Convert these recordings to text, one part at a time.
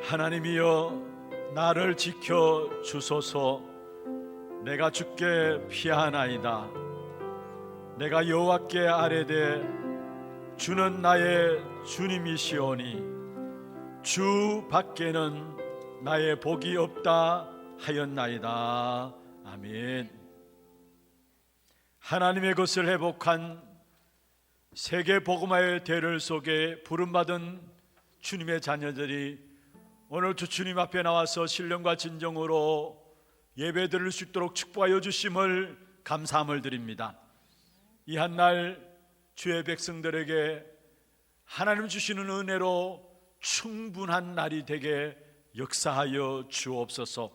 하나님이여 나를 지켜 주소서. 내가 주께 피하나이다. 내가 여호와께 아뢰되 주는 나의 주님이시오니 주 밖에는 나의 복이 없다 하였나이다. 아멘. 하나님의 것을 회복한 세계 복음화의 대를 속에 부름받은 주님의 자녀들이 오늘 주 주님 앞에 나와서 신령과 진정으로 예배드릴 수 있도록 축복하여 주심을 감사함을 드립니다. 이 한날 주의 백성들에게 하나님 주시는 은혜로 충분한 날이 되게 역사하여 주옵소서.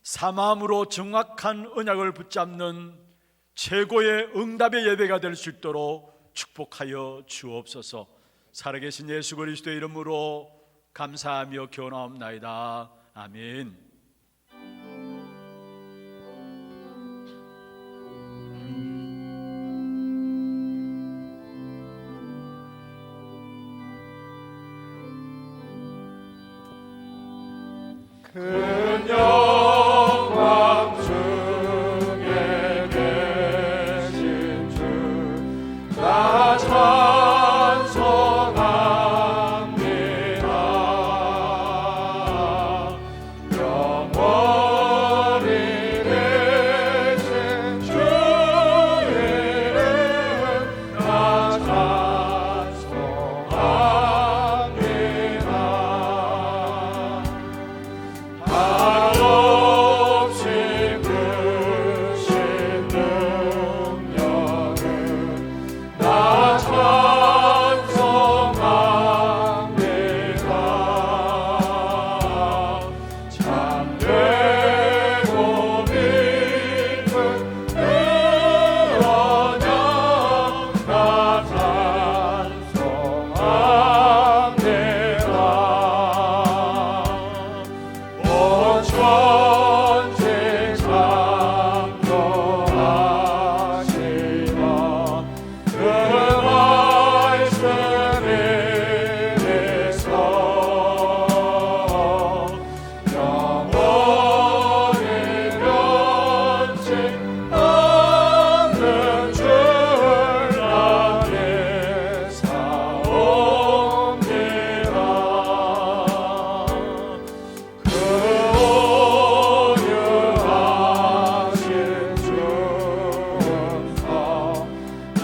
사마음으로 정확한 언약을 붙잡는 최고의 응답의 예배가 될 수 있도록 축복하여 주옵소서. 살아계신 예수 그리스도의 이름으로 감사하며 기원하옵나이다. 아멘. 큰 영광 중에 계신 주 나 찬송합니다. 영원히 계신 주의 이름 나 찬송합니다. 한없이 크신 능력을 나 찬송합니다. 참되고 믿는 그 언약 나 찬송합니다. 온 천지 창조하시던 그 말씀에 대해서 영원히 변치 않는 줄 나게 사옵니다. 그 오유하신 주께서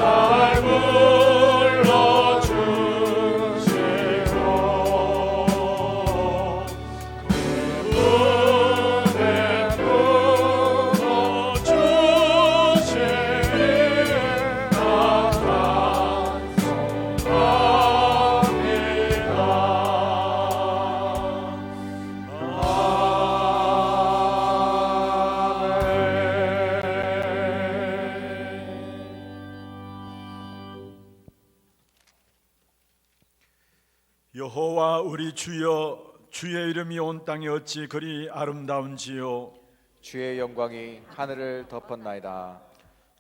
날 불러주시고 그 은혜 풀어주시니 나 여호와 우리 주여, 주의 이름이 온 땅에 어찌 그리 아름다운지요. 주의 영광이 하늘을 덮었나이다.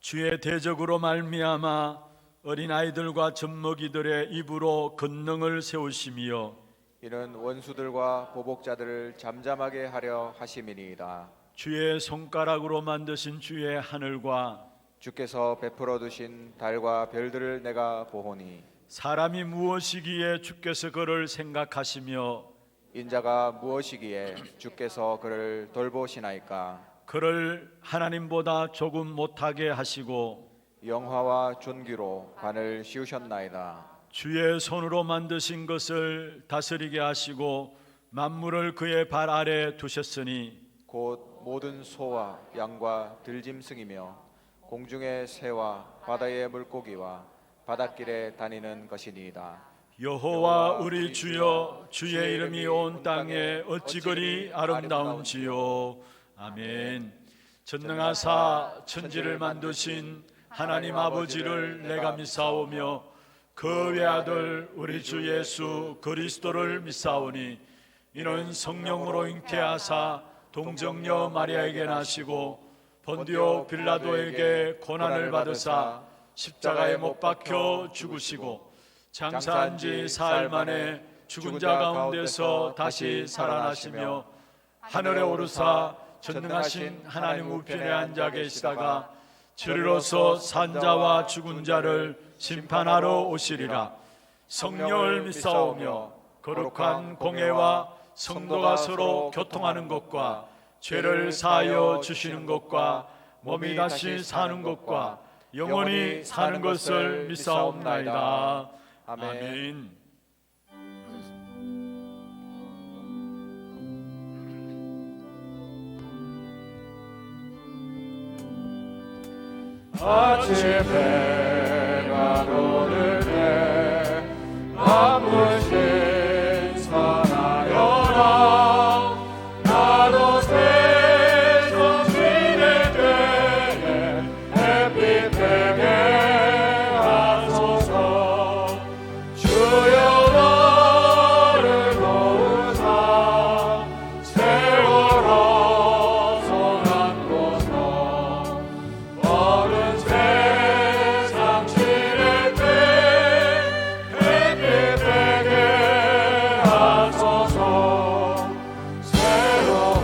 주의 대적으로 말미암아 어린아이들과 젖먹이들의 입으로 권능을 세우시며 이는 원수들과 보복자들을 잠잠하게 하려 하심이니이다. 주의 손가락으로 만드신 주의 하늘과 주께서 베풀어 두신 달과 별들을 내가 보오니 사람이 무엇이기에 주께서 그를 생각하시며 인자가 무엇이기에 주께서 그를 돌보시나이까. 그를 하나님보다 조금 못하게 하시고 영화와 존귀로 관을 씌우셨나이다. 주의 손으로 만드신 것을 다스리게 하시고 만물을 그의 발 아래 두셨으니 곧 모든 소와 양과 들짐승이며 공중의 새와 바다의 물고기와 바닷길에 다니는 것이니이다. 여호와 우리 주여 주의 이름이 온 땅에 어찌 그리 아름다운지요. 아멘. 전능하사 천지를 만드신 하나님 아버지를 내가 믿사오며 그 외아들 우리 주 예수 그리스도를 믿사오니 이는 성령으로 잉태하사 동정녀 마리아에게 나시고 본디오 빌라도에게 고난을 받으사 십자가에 못 박혀 죽으시고 장사한 지 사흘 만에 죽은 자 가운데서 다시 살아나시며 하늘에 오르사 전능하신 하나님 우편에 앉아 계시다가 주리로서 산자와 죽은 자를 심판하러 오시리라. 성령을 믿사오며 거룩한 공회와 성도가 서로 교통하는 것과 죄를 사하여 주시는 것과 몸이 다시 사는 것과 영원히 사는 것을 믿사옵나이다. 아멘. 아침 해가 오를 때 아무신 선하여라. 나도 세상 지낼 때에 햇빛 되게 하소서. 주여 나를 도우사 세월호 손 안고서 어른 세상 지낼 때 햇빛 되게 하소서. 새로운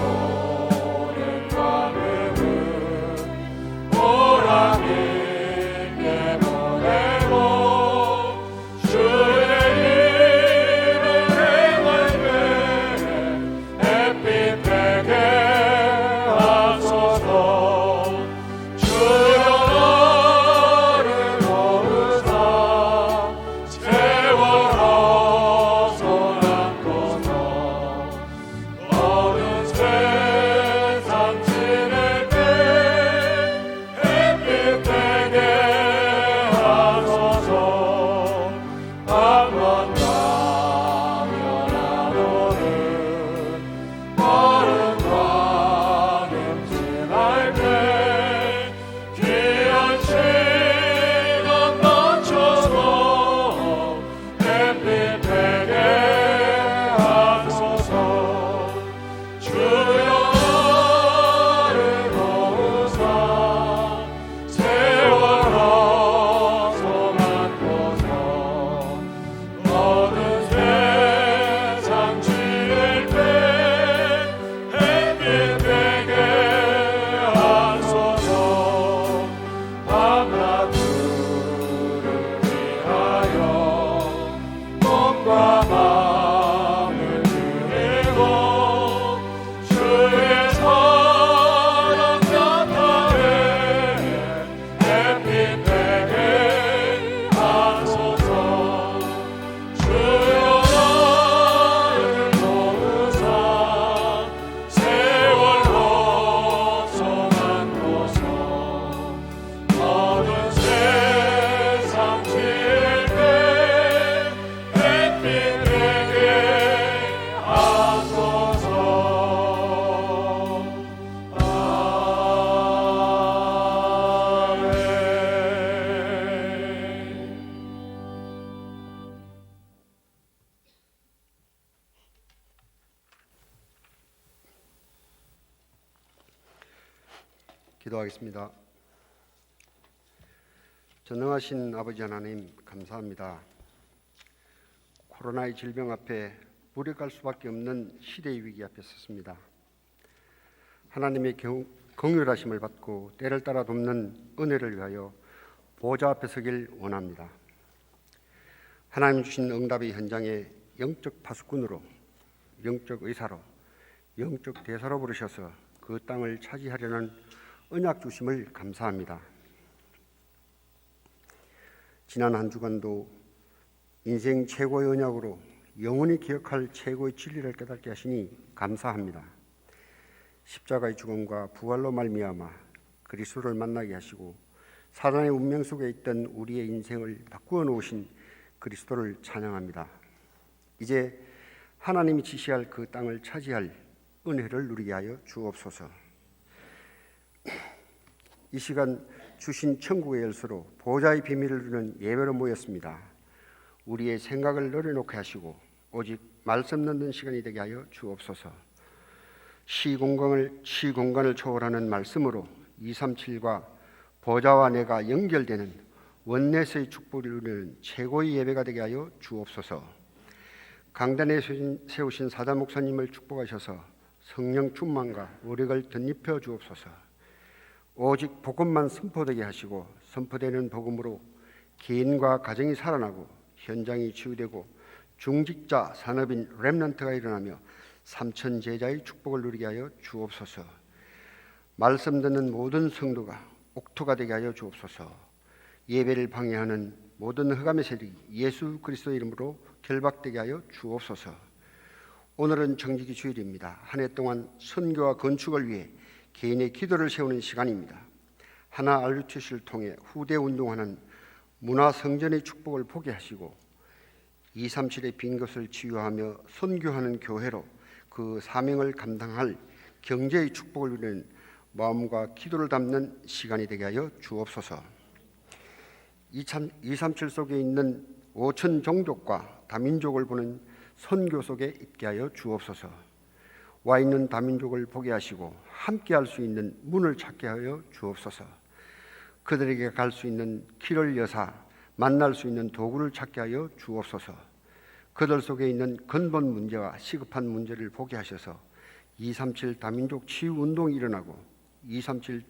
밤음은 보람있게 보내고 주의 일을 행할 때 햇빛 되게 하소서. 주여 나를 도우사 세월호 손 안고서 어른 세상 지낼 때 햇빛 되게 하소서. 한번 가면 나로는 어른 관음질할 때 귀한 시간 맞춰서 햇빛 되게 하소서. 주여 나를 도우사 세월호 손 안고서 어느 세상 지낼 때 햇빛 되게 하소서. 밤낮들을 위하여 몸과 마음을 드리고 주의 사랑 나타내 햇빛 되게 하소서. 주여 나를 도우사 세월호 손 안고서 어느 세상 지낼 때 햇빛 되게 하소서. 아멘. 기도하겠습니다. 전능하신 아버지 하나님 감사합니다. 코로나의 질병 앞에 무력할 수밖에 없는 시대의 위기 앞에 섰습니다. 하나님의 긍휼하심을 받고 때를 따라 돕는 은혜를 위하여 보좌 앞에 서길 원합니다. 하나님 주신 응답의 현장에 영적 파수꾼으로, 영적 의사로, 영적 대사로 부르셔서 그 땅을 차지하려는 언약 주심을 감사합니다. 지난 한 주간도 인생 최고의 언약으로 영원히 기억할 최고의 진리를 깨닫게 하시니 감사합니다. 십자가의 죽음과 부활로 말미암아 그리스도를 만나게 하시고 사단의 운명 속에 있던 우리의 인생을 바꾸어 놓으신 그리스도를 찬양합니다. 이제 하나님이 지시할 그 땅을 차지할 은혜를 누리게 하여 주옵소서. 이 시간 주신 천국의 열쇠로 보좌의 비밀을 누리는 예배로 모였습니다. 우리의 생각을 내려놓게 하시고 오직 말씀 듣는 시간이 되게 하여 주옵소서. 시공간을 초월하는 말씀으로 237과 보좌와 내가 연결되는 원내에서의 축복을 누리는 최고의 예배가 되게 하여 주옵소서. 강단에 세우신 사자 목사님을 축복하셔서 성령 충만과 오력을 덧입혀 주옵소서. 오직 복음만 선포되게 하시고 선포되는 복음으로 개인과 가정이 살아나고 현장이 치유되고 중직자 산업인 렘넌트가 일어나며 3천 제자의 축복을 누리게 하여 주옵소서. 말씀 듣는 모든 성도가 옥토가 되게 하여 주옵소서. 예배를 방해하는 모든 흑암의 세력이 예수 그리스도의 이름으로 결박되게 하여 주옵소서. 오늘은 정직이 주일입니다. 한 해 동안 선교와 건축을 위해 개인의 기도를 세우는 시간입니다. 하나 RUTC를 통해 후대 운동하는 문화성전의 축복을 보게 하시고 237의 빈 것을 치유하며 선교하는 교회로 그 사명을 감당할 경제의 축복을 누리는 마음과 기도를 담는 시간이 되게 하여 주옵소서. 237 속에 있는 5천 종족과 다민족을 보는 선교 속에 있게 하여 주옵소서. 와 있는 다민족을 보게 하시고 함께 할 수 있는 문을 찾게 하여 주옵소서. 그들에게 갈 수 있는 길을 여사 만날 수 있는 도구를 찾게 하여 주옵소서. 그들 속에 있는 근본 문제와 시급한 문제를 보게 하셔서 237 다민족 치유 운동이 일어나고 237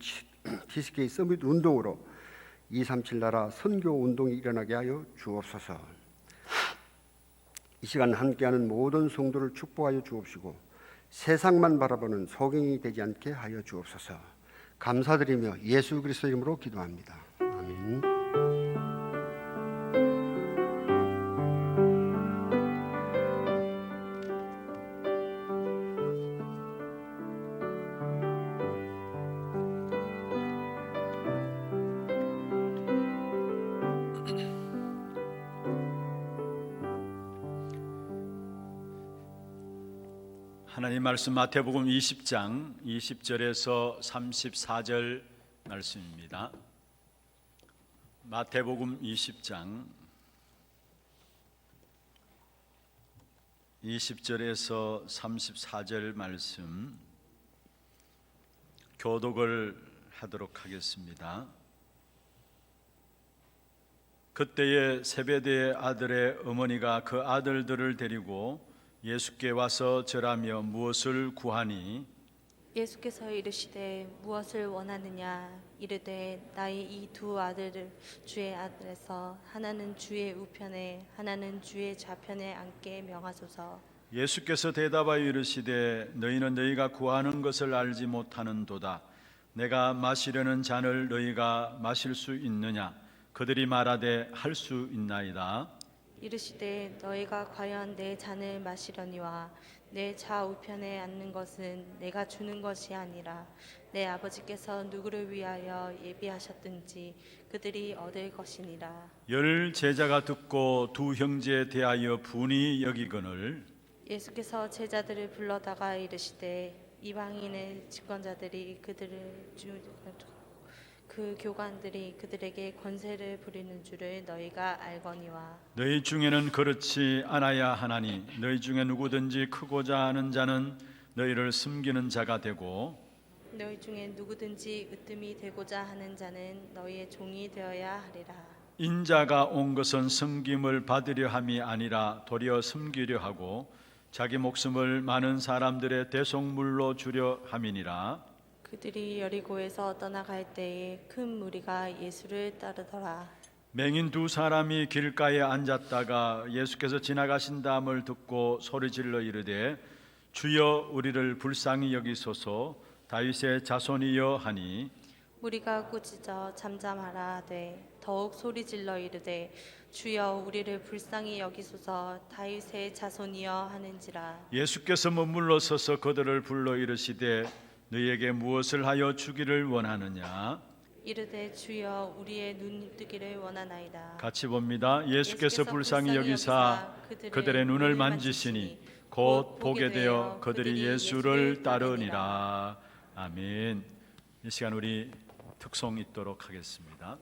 TCK 서밋 운동으로 237 나라 선교 운동이 일어나게 하여 주옵소서. 이 시간 함께하는 모든 성도를 축복하여 주옵시고 세상만 바라보는 소경이 되지 않게 하여 주옵소서. 감사드리며 예수 그리스도 이름으로 기도합니다. 아멘. 하나님 말씀 마태복음 20장 20절에서 34절 말씀입니다. 마태복음 20장 20절에서 34절 말씀 교독을 하도록 하겠습니다. 그때에 세베대의 아들의 어머니가 그 아들들을 데리고 예수께 와서 절하며 무엇을 구하니 예수께서 이르시되 무엇을 원하느냐 이르되 나의 이 두 아들을 주의 아들에서 하나는 주의 우편에 하나는 주의 좌편에 앉게 명하소서. 예수께서 대답하여 이르시되 너희는 너희가 구하는 것을 알지 못하는도다. 내가 마시려는 잔을 너희가 마실 수 있느냐? 그들이 말하되 할 수 있나이다. 이르시되 너희가 과연 내 잔을 마시려니와 내 좌우편에 앉는 것은 내가 주는 것이 아니라 내 아버지께서 누구를 위하여 예비하셨든지 그들이 얻을 것이니라. 열 제자가 듣고 두 형제에 대하여 분이 여기거늘 예수께서 제자들을 불러다가 이르시되 이방인의 집권자들이 그 교관들이 그들에게 권세를 부리는 줄을 너희가 알거니와 너희 중에는 그렇지 않아야 하나니 너희 중에 누구든지 크고자 하는 자는 너희를 섬기는 자가 되고 너희 중에 누구든지 으뜸이 되고자 하는 자는 너희의 종이 되어야 하리라. 인자가 온 것은 섬김을 받으려 함이 아니라 도리어 섬기려 하고 자기 목숨을 많은 사람들의 대속물로 주려 함이니라. 그들이 여리고에서 떠나갈 때에 큰 무리가 예수를 따르더라. 맹인 두 사람이 길가에 앉았다가 예수께서 지나가신다함을 듣고 소리질러 이르되 주여 우리를 불쌍히 여기소서. 다윗의 자손이여 하니 우리가 꾸짖어 잠잠하라 하되 더욱 소리질러 이르되 주여 우리를 불쌍히 여기소서 다윗의 자손이여 하는지라. 예수께서 머물러 서서 그들을 불러 이르시되 너희에게 무엇을 하여 주기를 원하느냐. 이르되 주여 우리의 눈 뜨기를 원하나이다. 같이 봅니다. 예수께서 불쌍히 여기사 그들의 눈을 만지시니 곧 보게 되어 그들이 예수를 따르니라. 아멘. 이 시간 우리 특송 있도록 하겠습니다.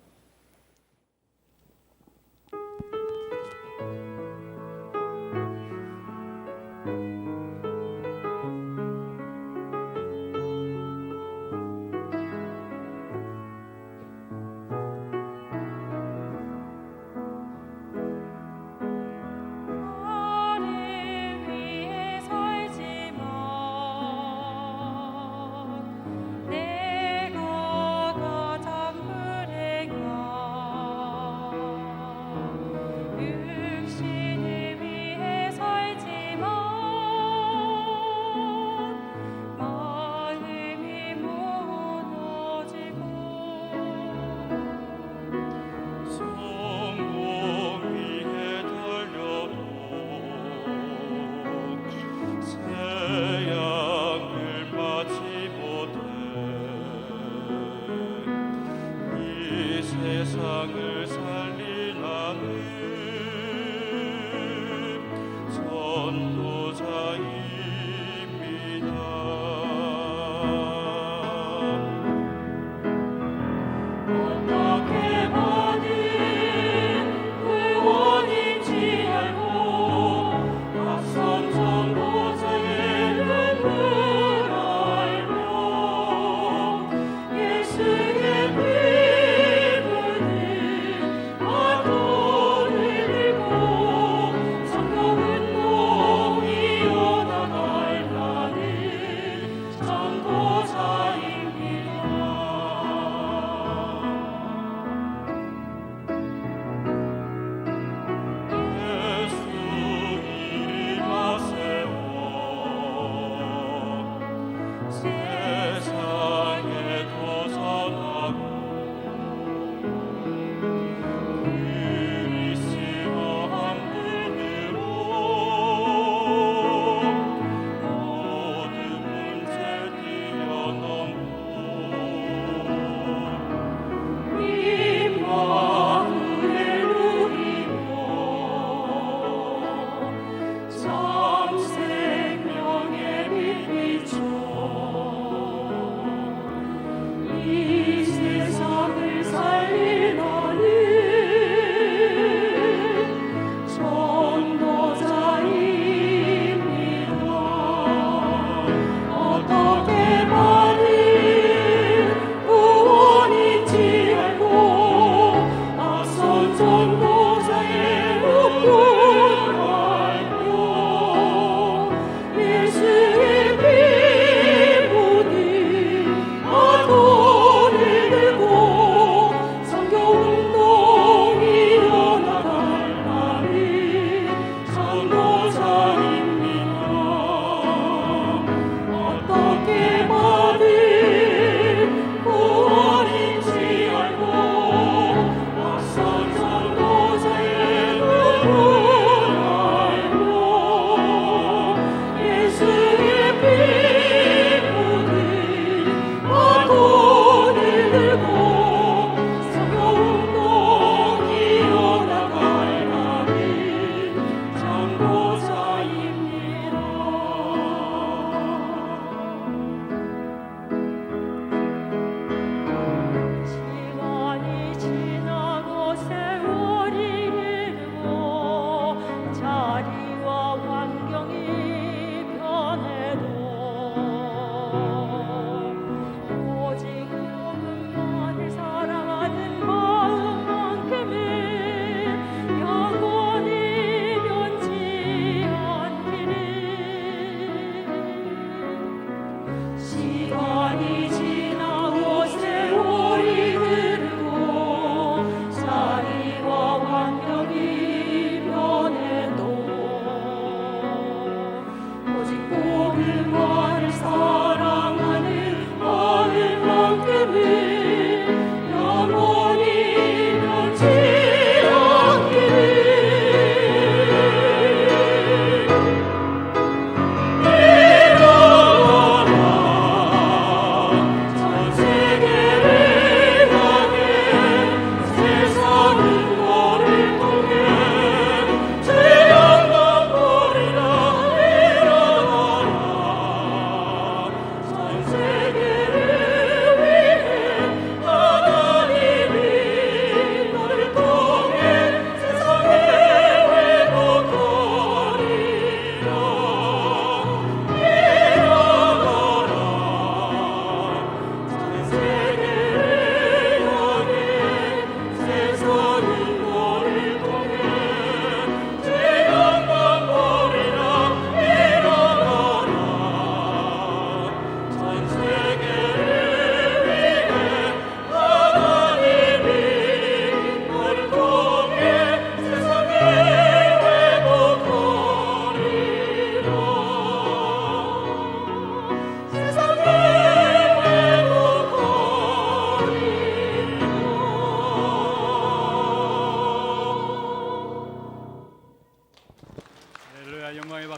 세상을 살리라는 선도자입니다. 어떻게 받은 구원인지 알고 앞선 전도자의 눈물 알며 예수의 피 묻은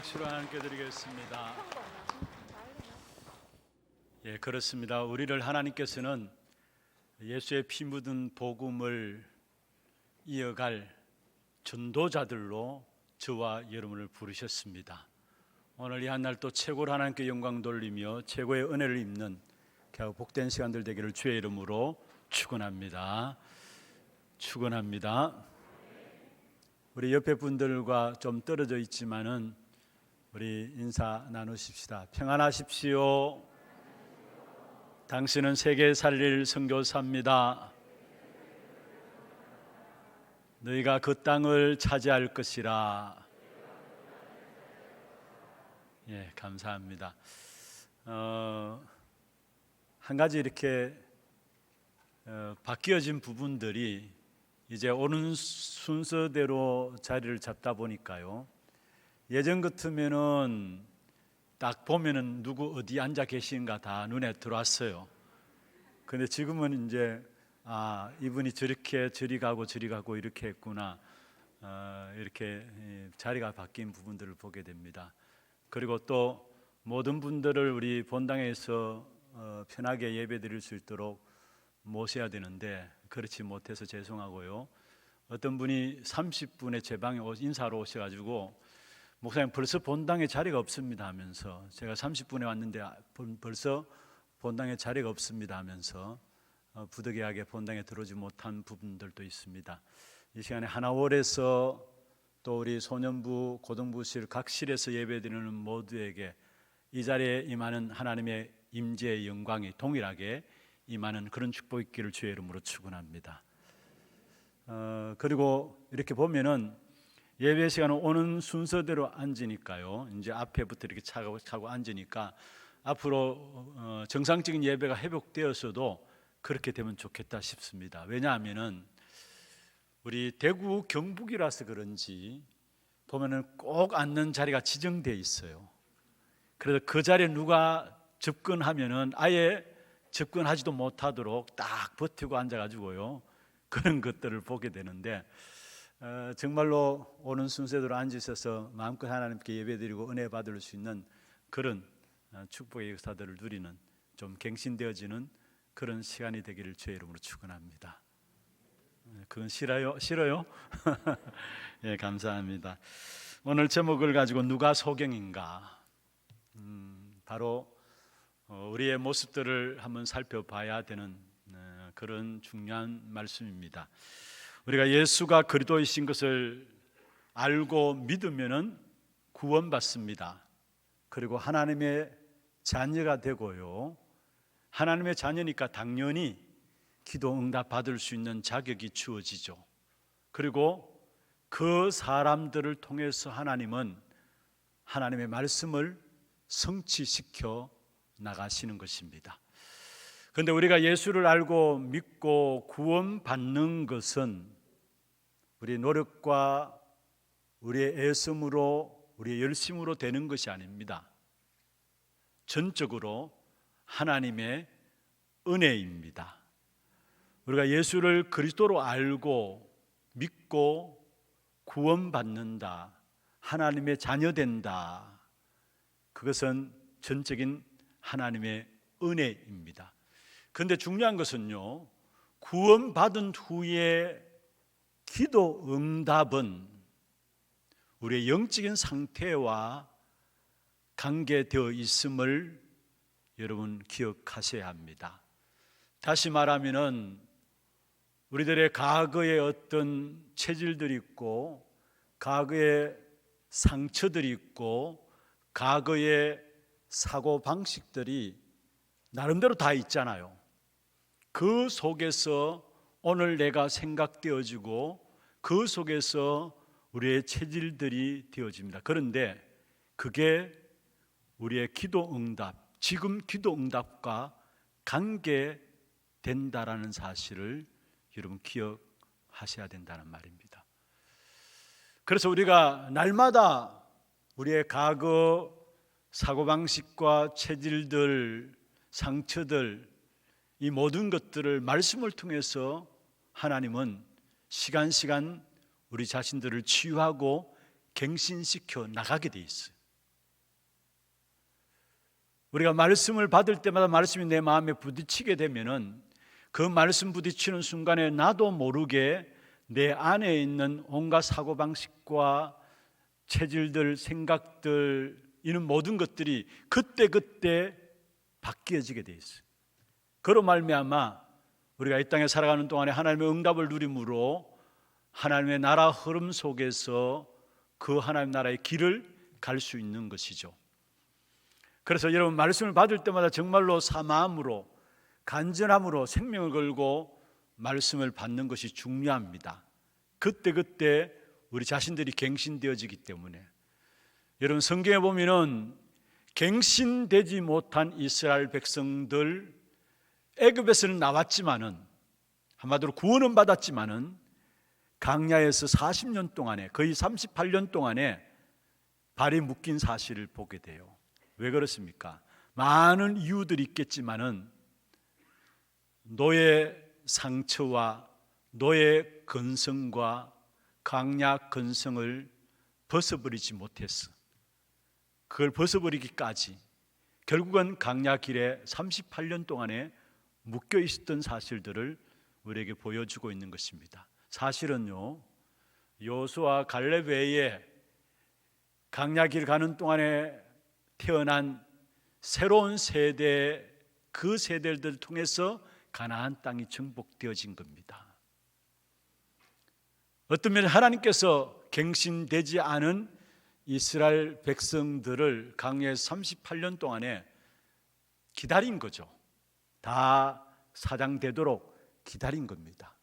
박수로 하나님께 드리겠습니다. 예, 그렇습니다. 우리를 하나님께서는 예수의 피 묻은 복음을 이어갈 전도자들로 저와 여러분을 부르셨습니다. 오늘 이 한 날 또 최고로 하나님께 영광 돌리며 최고의 은혜를 입는 겨우 복된 시간들 되기를 주의 이름으로 축원합니다. 축원합니다. 우리 옆에 분들과 좀 떨어져 있지만은 우리 인사 나누십시다. 평안하십시오. 당신은 세계 살릴 선교사입니다. 너희가 그 땅을 차지할 것이라. 예, 감사합니다. 한 가지 이렇게 바뀌어진 부분들이 이제 오는 순서대로 자리를 잡다 보니까요. 예전 같으면은 딱 보면은 누구 어디 앉아 계신가 다 눈에 들어왔어요. 근데 지금은 이제 이분이 저렇게 저리 가고 이렇게 했구나. 이렇게 자리가 바뀐 부분들을 보게 됩니다. 그리고 또 모든 분들을 우리 본당에서 편하게 예배드릴 수 있도록 모셔야 되는데 그렇지 못해서 죄송하고요. 어떤 분이 30분에 제 방에 인사로 오셔가지고 목사님 벌써 본당에 자리가 없습니다 하면서 제가 30분에 왔는데 벌써 본당에 자리가 없습니다 하면서 부득이하게 본당에 들어오지 못한 부분들도 있습니다. 이 시간에 하나월에서 또 우리 소년부, 고등부실 각 실에서 예배드리는 모두에게 이 자리에 임하는 하나님의 임재의 영광이 동일하게 임하는 그런 축복 있기를 주의 이름으로 축원합니다. 그리고 이렇게 보면은 예배 시간은 오는 순서대로 앉으니까요. 이제 앞에부터 이렇게 차고 앉으니까 앞으로 정상적인 예배가 회복되었어도 그렇게 되면 좋겠다 싶습니다. 왜냐하면은 우리 대구 경북이라서 그런지 보면은 꼭 앉는 자리가 지정되어 있어요. 그래서 그 자리에 누가 접근하면은 아예 접근하지도 못하도록 딱 버티고 앉아가지고요. 그런 것들을 보게 되는데 정말로 오는 순서대로 앉으셔서 마음껏 하나님께 예배드리고 은혜 받을 수 있는 그런 축복의 역사들을 누리는 좀 갱신되어지는 그런 시간이 되기를 주의 이름으로 축원합니다. 그건 싫어요? 예, 감사합니다. 오늘 제목을 가지고 누가 소경인가? 바로 우리의 모습들을 한번 살펴봐야 되는 그런 중요한 말씀입니다. 우리가 예수가 그리스도이신 것을 알고 믿으면은 구원받습니다. 그리고 하나님의 자녀가 되고요. 하나님의 자녀니까 당연히 기도 응답 받을 수 있는 자격이 주어지죠. 그리고 그 사람들을 통해서 하나님은 하나님의 말씀을 성취시켜 나가시는 것입니다. 그런데 우리가 예수를 알고 믿고 구원받는 것은 우리의 노력과 우리의 애씀으로 우리의 열심으로 되는 것이 아닙니다. 전적으로 하나님의 은혜입니다. 우리가 예수를 그리스도로 알고 믿고 구원받는다, 하나님의 자녀된다, 그것은 전적인 하나님의 은혜입니다. 그런데 중요한 것은요, 구원받은 후에 기도 응답은 우리의 영적인 상태와 관계되어 있음을 여러분 기억하셔야 합니다. 다시 말하면은 우리들의 과거에 어떤 체질들이 있고 과거의 상처들이 있고 과거의 사고 방식들이 나름대로 다 있잖아요. 그 속에서 오늘 내가 생각되어지고 그 속에서 우리의 체질들이 되어집니다. 그런데 그게 우리의 기도 응답, 지금 기도 응답과 관계된다라는 사실을 여러분 기억하셔야 된다는 말입니다. 그래서 우리가 날마다 우리의 과거 사고방식과 체질들, 상처들, 이 모든 것들을 말씀을 통해서 하나님은 시간 우리 자신들을 치유하고 갱신시켜 나가게 돼 있어요. 우리가 말씀을 받을 때마다 말씀이 내 마음에 부딪히게 되면은 그 말씀 부딪히는 순간에 나도 모르게 내 안에 있는 온갖 사고방식과 체질들, 생각들, 이런 모든 것들이 그때그때 바뀌어지게 돼 있어요. 그로 말미암아 우리가 이 땅에 살아가는 동안에 하나님의 응답을 누림으로 하나님의 나라 흐름 속에서 그 하나님 나라의 길을 갈 수 있는 것이죠. 그래서 여러분, 말씀을 받을 때마다 정말로 사마음으로, 간절함으로 생명을 걸고 말씀을 받는 것이 중요합니다. 그때그때 우리 자신들이 갱신되어지기 때문에. 여러분, 성경에 보면은 갱신되지 못한 이스라엘 백성들, 애굽에서는 나왔지만은, 한마디로 구원은 받았지만은 광야에서 40년 동안에, 거의 38년 동안에 발이 묶인 사실을 보게 돼요. 왜 그렇습니까? 많은 이유들이 있겠지만은 노예 상처와 노예 근성과 광야 근성을 벗어버리지 못했어. 그걸 벗어버리기까지 결국은 광야 길에 38년 동안에 묶여 있었던 사실들을 우리에게 보여주고 있는 것입니다. 사실은요, 여호수아 갈렙 외에 광야 길 가는 동안에 태어난 새로운 세대, 그 세대들을 통해서 가나안 땅이 정복되어진 겁니다. 어떤 면에 하나님께서 갱신되지 않은 이스라엘 백성들을 광야에서 38년 동안에 기다린 거죠. 다 사장되도록 기다린 겁니다.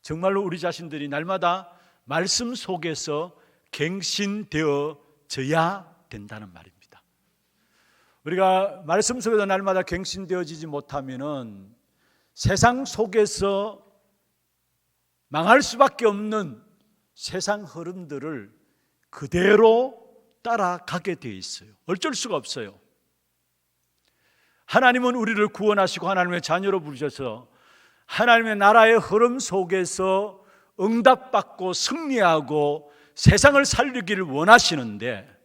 정말로 우리 자신들이 날마다 말씀 속에서 갱신되어져야 된다는 말입니다. 우리가 말씀 속에서 날마다 갱신되어지지 못하면은 세상 속에서 망할 수밖에 없는 세상 흐름들을 그대로 따라가게 되어 있어요. 어쩔 수가 없어요. 하나님은 우리를 구원하시고 하나님의 자녀로 부르셔서 하나님의 나라의 흐름 속에서 응답받고 승리하고 세상을 살리기를 원하시는데,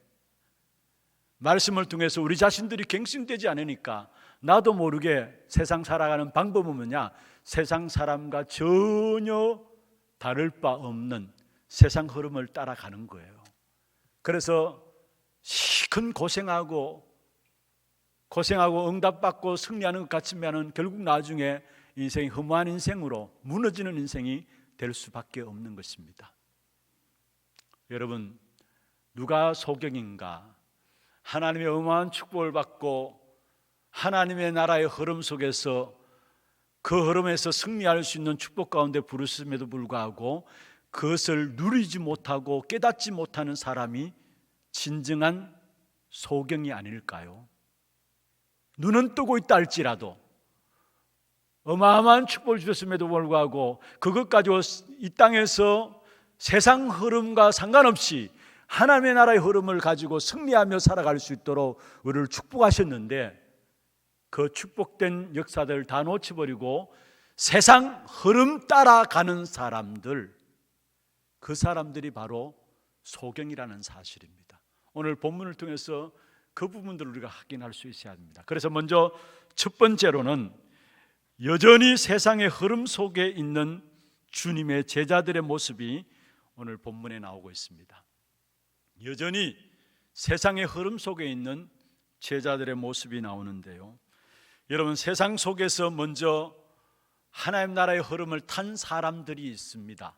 말씀을 통해서 우리 자신들이 갱신되지 않으니까 나도 모르게 세상 살아가는 방법은 뭐냐? 세상 사람과 전혀 다를 바 없는 세상 흐름을 따라가는 거예요. 그래서 시큰 고생하고 응답받고 승리하는 것 같으면 결국 나중에 인생이 허무한 인생으로 무너지는 인생이 될 수밖에 없는 것입니다. 여러분, 누가 소경인가? 하나님의 어마어마한 축복을 받고 하나님의 나라의 흐름 속에서 그 흐름에서 승리할 수 있는 축복 가운데 부르심에도 불구하고 그것을 누리지 못하고 깨닫지 못하는 사람이 진정한 소경이 아닐까요? 눈은 뜨고 있다 할지라도 어마어마한 축복을 주셨음에도 불구하고 그것 가지고 이 땅에서 세상 흐름과 상관없이 하나님의 나라의 흐름을 가지고 승리하며 살아갈 수 있도록 우리를 축복하셨는데, 그 축복된 역사들 다 놓쳐버리고 세상 흐름 따라가는 사람들, 그 사람들이 바로 소경이라는 사실입니다. 오늘 본문을 통해서 그 부분들을 우리가 확인할 수 있어야 합니다. 그래서 먼저 첫 번째로는 여전히 세상의 흐름 속에 있는 주님의 제자들의 모습이 오늘 본문에 나오고 있습니다. 여전히 세상의 흐름 속에 있는 제자들의 모습이 나오는데요, 여러분, 세상 속에서 먼저 하나님 나라의 흐름을 탄 사람들이 있습니다.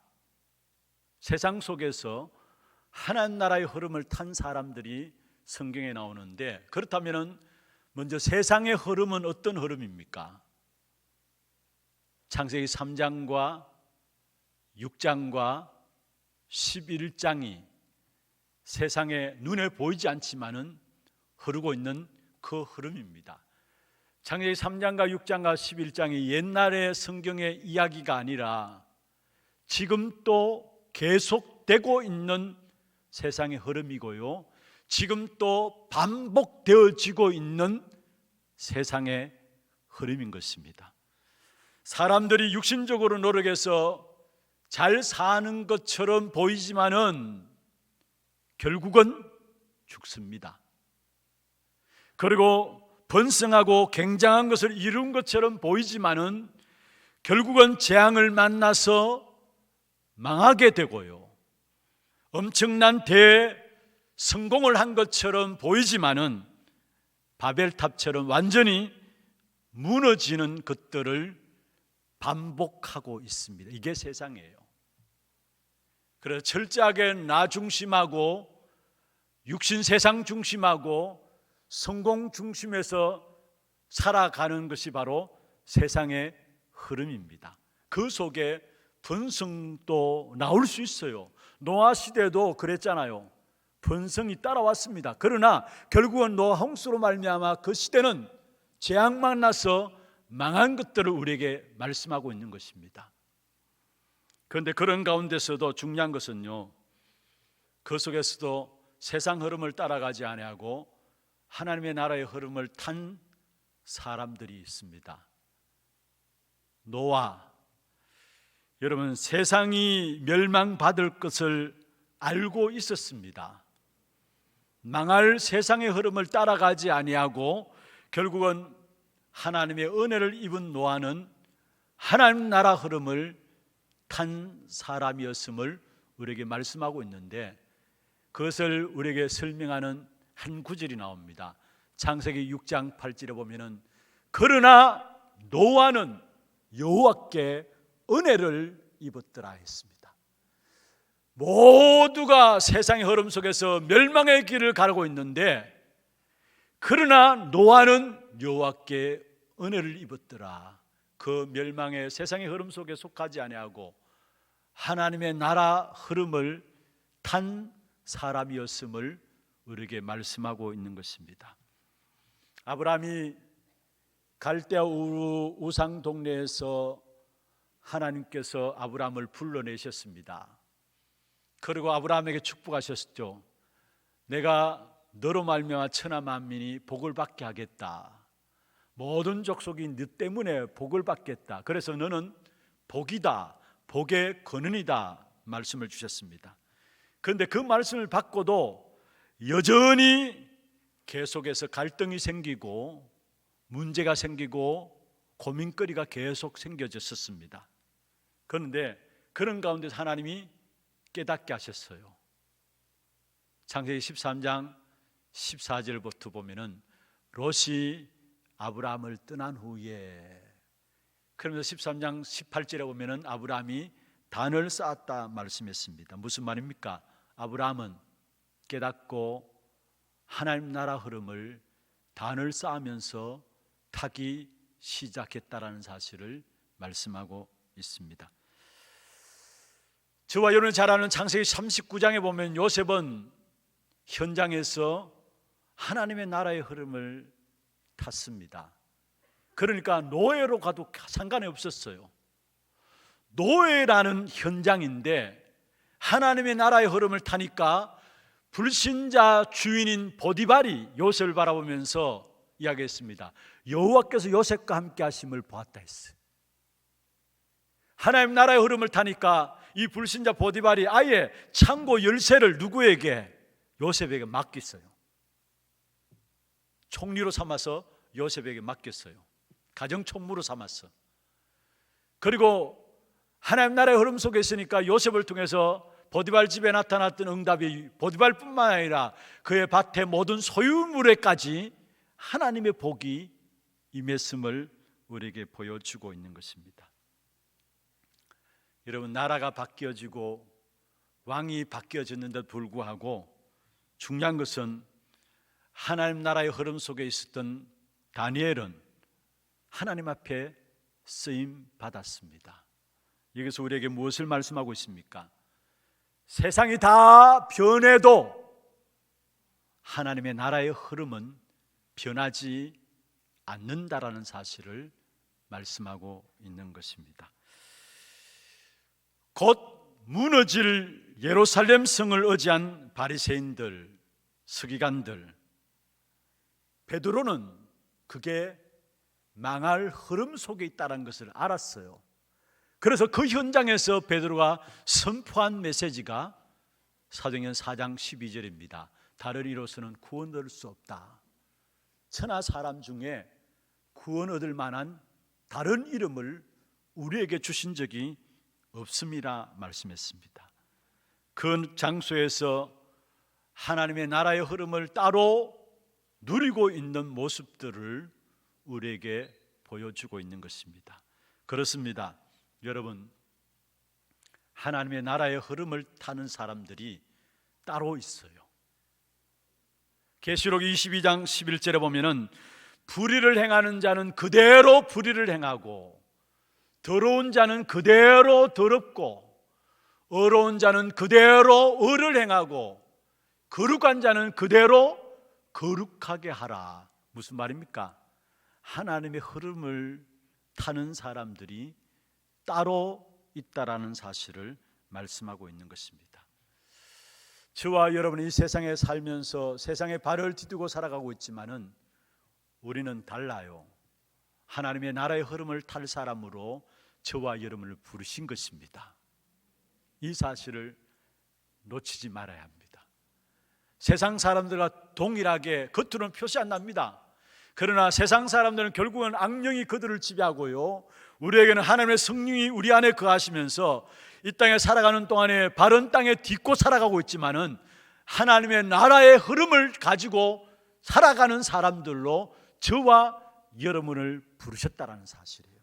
세상 속에서 하나님 나라의 흐름을 탄 사람들이 성경에 나오는데, 그렇다면 먼저 세상의 흐름은 어떤 흐름입니까? 창세기 3장과 6장과 11장이 세상에 눈에 보이지 않지만은 흐르고 있는 그 흐름입니다. 창세기 3장과 6장과 11장이 옛날의 성경의 이야기가 아니라 지금 또 계속되고 있는 세상의 흐름이고요, 지금 또 반복되어지고 있는 세상의 흐름인 것입니다. 사람들이 육신적으로 노력해서 잘 사는 것처럼 보이지만은 결국은 죽습니다. 그리고 번성하고 굉장한 것을 이룬 것처럼 보이지만은 결국은 재앙을 만나서 망하게 되고요, 엄청난 대성공을 한 것처럼 보이지만은 바벨탑처럼 완전히 무너지는 것들을 반복하고 있습니다. 이게 세상이에요. 그래서 철저하게 나 중심하고 육신 세상 중심하고 성공 중심에서 살아가는 것이 바로 세상의 흐름입니다. 그 속에 번성도 나올 수 있어요. 노아 시대도 그랬잖아요. 번성이 따라왔습니다. 그러나 결국은 노아 홍수로 말미암아 그 시대는 재앙 만나서 망한 것들을 우리에게 말씀하고 있는 것입니다. 그런데 그런 가운데서도 중요한 것은요, 그 속에서도 세상 흐름을 따라가지 아니하고 하나님의 나라의 흐름을 탄 사람들이 있습니다. 노아, 여러분 세상이 멸망받을 것을 알고 있었습니다. 망할 세상의 흐름을 따라가지 아니하고 결국은 하나님의 은혜를 입은 노아는 하나님 나라 흐름을 탄 사람이었음을 우리에게 말씀하고 있는데, 그것을 우리에게 설명하는 한 구절이 나옵니다. 창세기 6장 8절에 보면은 그러나 노아는 여호와께 은혜를 입었더라 했습니다. 모두가 세상의 흐름 속에서 멸망의 길을 가고 있는데 그러나 노아는 여호와께 은혜를 입었더라. 그 멸망의 세상의 흐름 속에 속하지 아니하고 하나님의 나라 흐름을 탄 사람이었음을 우리에게 말씀하고 있는 것입니다. 아브라함이 갈대아 우르 우상 동네에서 하나님께서 아브라함을 불러내셨습니다. 그리고 아브라함에게 축복하셨죠. 내가 너로 말미암아 천하 만민이 복을 받게 하겠다. 모든 족속이 너 때문에 복을 받겠다. 그래서 너는 복이다, 복의 근원이다 말씀을 주셨습니다. 그런데 그 말씀을 받고도 여전히 계속해서 갈등이 생기고 문제가 생기고 고민거리가 계속 생겨졌었습니다. 그런데 그런 가운데 하나님이 깨닫게 하셨어요. 창세기 13장 14절부터 보면은 롯이 아브라함을 떠난 후에, 그러면서 13장 18절에 보면은 아브라함이 단을 쌓았다 말씀했습니다. 무슨 말입니까? 아브라함은 깨닫고 하나님 나라 흐름을 단을 쌓으면서 타기 시작했다라는 사실을 말씀하고 있습니다. 저와 여러분이 잘 아는 창세기 39장에 보면 요셉은 현장에서 하나님의 나라의 흐름을 탔습니다. 그러니까 노예로 가도 상관이 없었어요. 노예라는 현장인데 하나님의 나라의 흐름을 타니까 불신자 주인인 보디발이 요셉을 바라보면서 이야기했습니다. 여호와께서 요셉과 함께 하심을 보았다 했어요. 하나님 나라의 흐름을 타니까 이 불신자 보디발이 아예 창고 열쇠를 누구에게? 요셉에게 맡겼어요. 총리로 삼아서 요셉에게 맡겼어요. 가정총무로 삼았어. 그리고 하나님 나라의 흐름 속에 있으니까 요셉을 통해서 보디발 집에 나타났던 응답이 보디발뿐만 아니라 그의 밭의 모든 소유물에까지 하나님의 복이 임했음을 우리에게 보여주고 있는 것입니다. 여러분, 나라가 바뀌어지고 왕이 바뀌어졌는데도 불구하고 중요한 것은 하나님 나라의 흐름 속에 있었던 다니엘은 하나님 앞에 쓰임 받았습니다. 여기서 우리에게 무엇을 말씀하고 있습니까? 세상이 다 변해도 하나님의 나라의 흐름은 변하지 않는다라는 사실을 말씀하고 있는 것입니다. 곧 무너질 예루살렘 성을 의지한 바리새인들, 서기관들, 베드로는 그게 망할 흐름 속에 있다는 것을 알았어요. 그래서 그 현장에서 베드로가 선포한 메시지가 사도행전 4장 12절입니다. 다른 이로서는 구원 얻을 수 없다. 천하 사람 중에 구원 얻을 만한 다른 이름을 우리에게 주신 적이 없음이라 말씀했습니다. 그 장소에서 하나님의 나라의 흐름을 따로 누리고 있는 모습들을 우리에게 보여주고 있는 것입니다. 그렇습니다. 여러분, 하나님의 나라의 흐름을 타는 사람들이 따로 있어요. 계시록 22장 11절에 보면은 불의를 행하는 자는 그대로 불의를 행하고 더러운 자는 그대로 더럽고 의로운 자는 그대로 의를 행하고 거룩한 자는 그대로 거룩하게 하라. 무슨 말입니까? 하나님의 흐름을 타는 사람들이 따로 있다라는 사실을 말씀하고 있는 것입니다. 저와 여러분이 이 세상에 살면서 세상에 발을 디디고 살아가고 있지만은 우리는 달라요. 하나님의 나라의 흐름을 탈 사람으로 저와 여러분을 부르신 것입니다. 이 사실을 놓치지 말아야 합니다. 세상 사람들과 동일하게 겉으로는 표시 안 납니다. 그러나 세상 사람들은 결국은 악령이 그들을 지배하고요, 우리에게는 하나님의 성령이 우리 안에 거하시면서 이 땅에 살아가는 동안에 바른 땅에 딛고 살아가고 있지만은 하나님의 나라의 흐름을 가지고 살아가는 사람들로 저와 여러분을 부르셨다라는 사실이에요.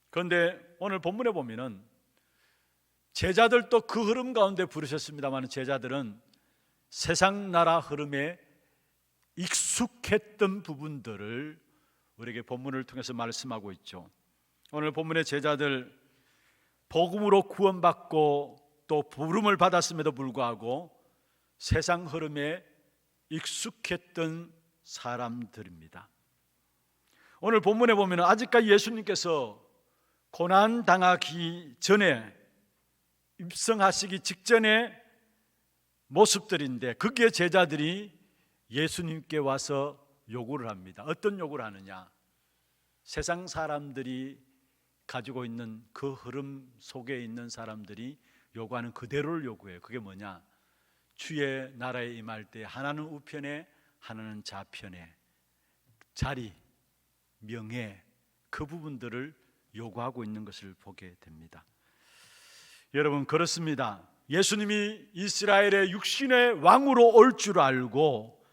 그런데 오늘 본문에 보면은 제자들도 그 흐름 가운데 부르셨습니다만 제자들은 세상 나라 흐름에 익숙했던 부분들을 우리에게 본문을 통해서 말씀하고 있죠. 오늘 본문의 제자들 복음으로 구원받고 또 부름을 받았음에도 불구하고 세상 흐름에 익숙했던 사람들입니다. 오늘 본문에 보면 아직까지 예수님께서 고난 당하기 전에 입성하시기 직전의 모습들인데 거기에 제자들이 예수님께 와서 요구를 합니다. 어떤 요구를 하느냐? 세상 사람들이 가지고 있는 그 흐름 속에 있는 사람들이 요구하는 그대로를 요구해요. 그게 뭐냐? 주의 나라에 임할 때 하나는 우편에 하나는 좌편에 자리, 명예, 그 부분들을 요구하고 있는 것을 보게 됩니다. 여러분, 그렇습니다. 예수님이 이스라엘의 육신의 왕으로 올 줄 알고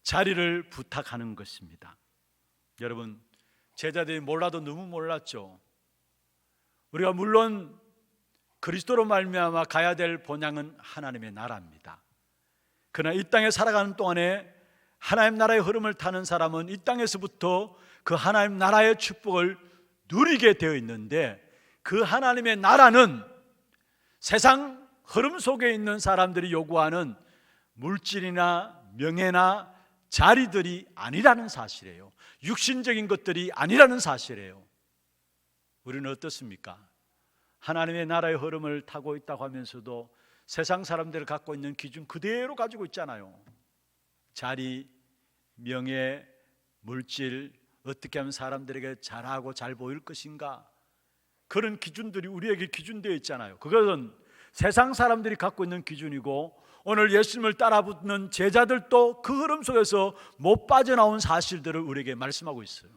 자리를 부탁하는 것입니다. 여러분, 제자들이 몰라도 너무 몰랐죠. 우리가 물론 그리스도로 말미암아 가야 될 본향은 하나님의 나라입니다. 그러나 이 땅에 살아가는 동안에 하나님 나라의 흐름을 타는 사람은 이 땅에서부터 그 하나님 나라의 축복을 누리게 되어 있는데 그 하나님의 나라는 세상 흐름 속에 있는 사람들이 요구하는 물질이나 명예나 자리들이 아니라는 사실이에요. 육신적인 것들이 아니라는 사실이에요. 우리는 어떻습니까? 하나님의 나라의 흐름을 타고 있다고 하면서도 세상 사람들이 갖고 있는 기준 그대로 가지고 있잖아요. 자리, 명예, 물질, 어떻게 하면 사람들에게 잘하고 잘 보일 것인가, 그런 기준들이 우리에게 기준되어 있잖아요. 그것은 세상 사람들이 갖고 있는 기준이고 오늘 예수님을 따라붙는 제자들도 그 흐름 속에서 못 빠져나온 사실들을 우리에게 말씀하고 있어요.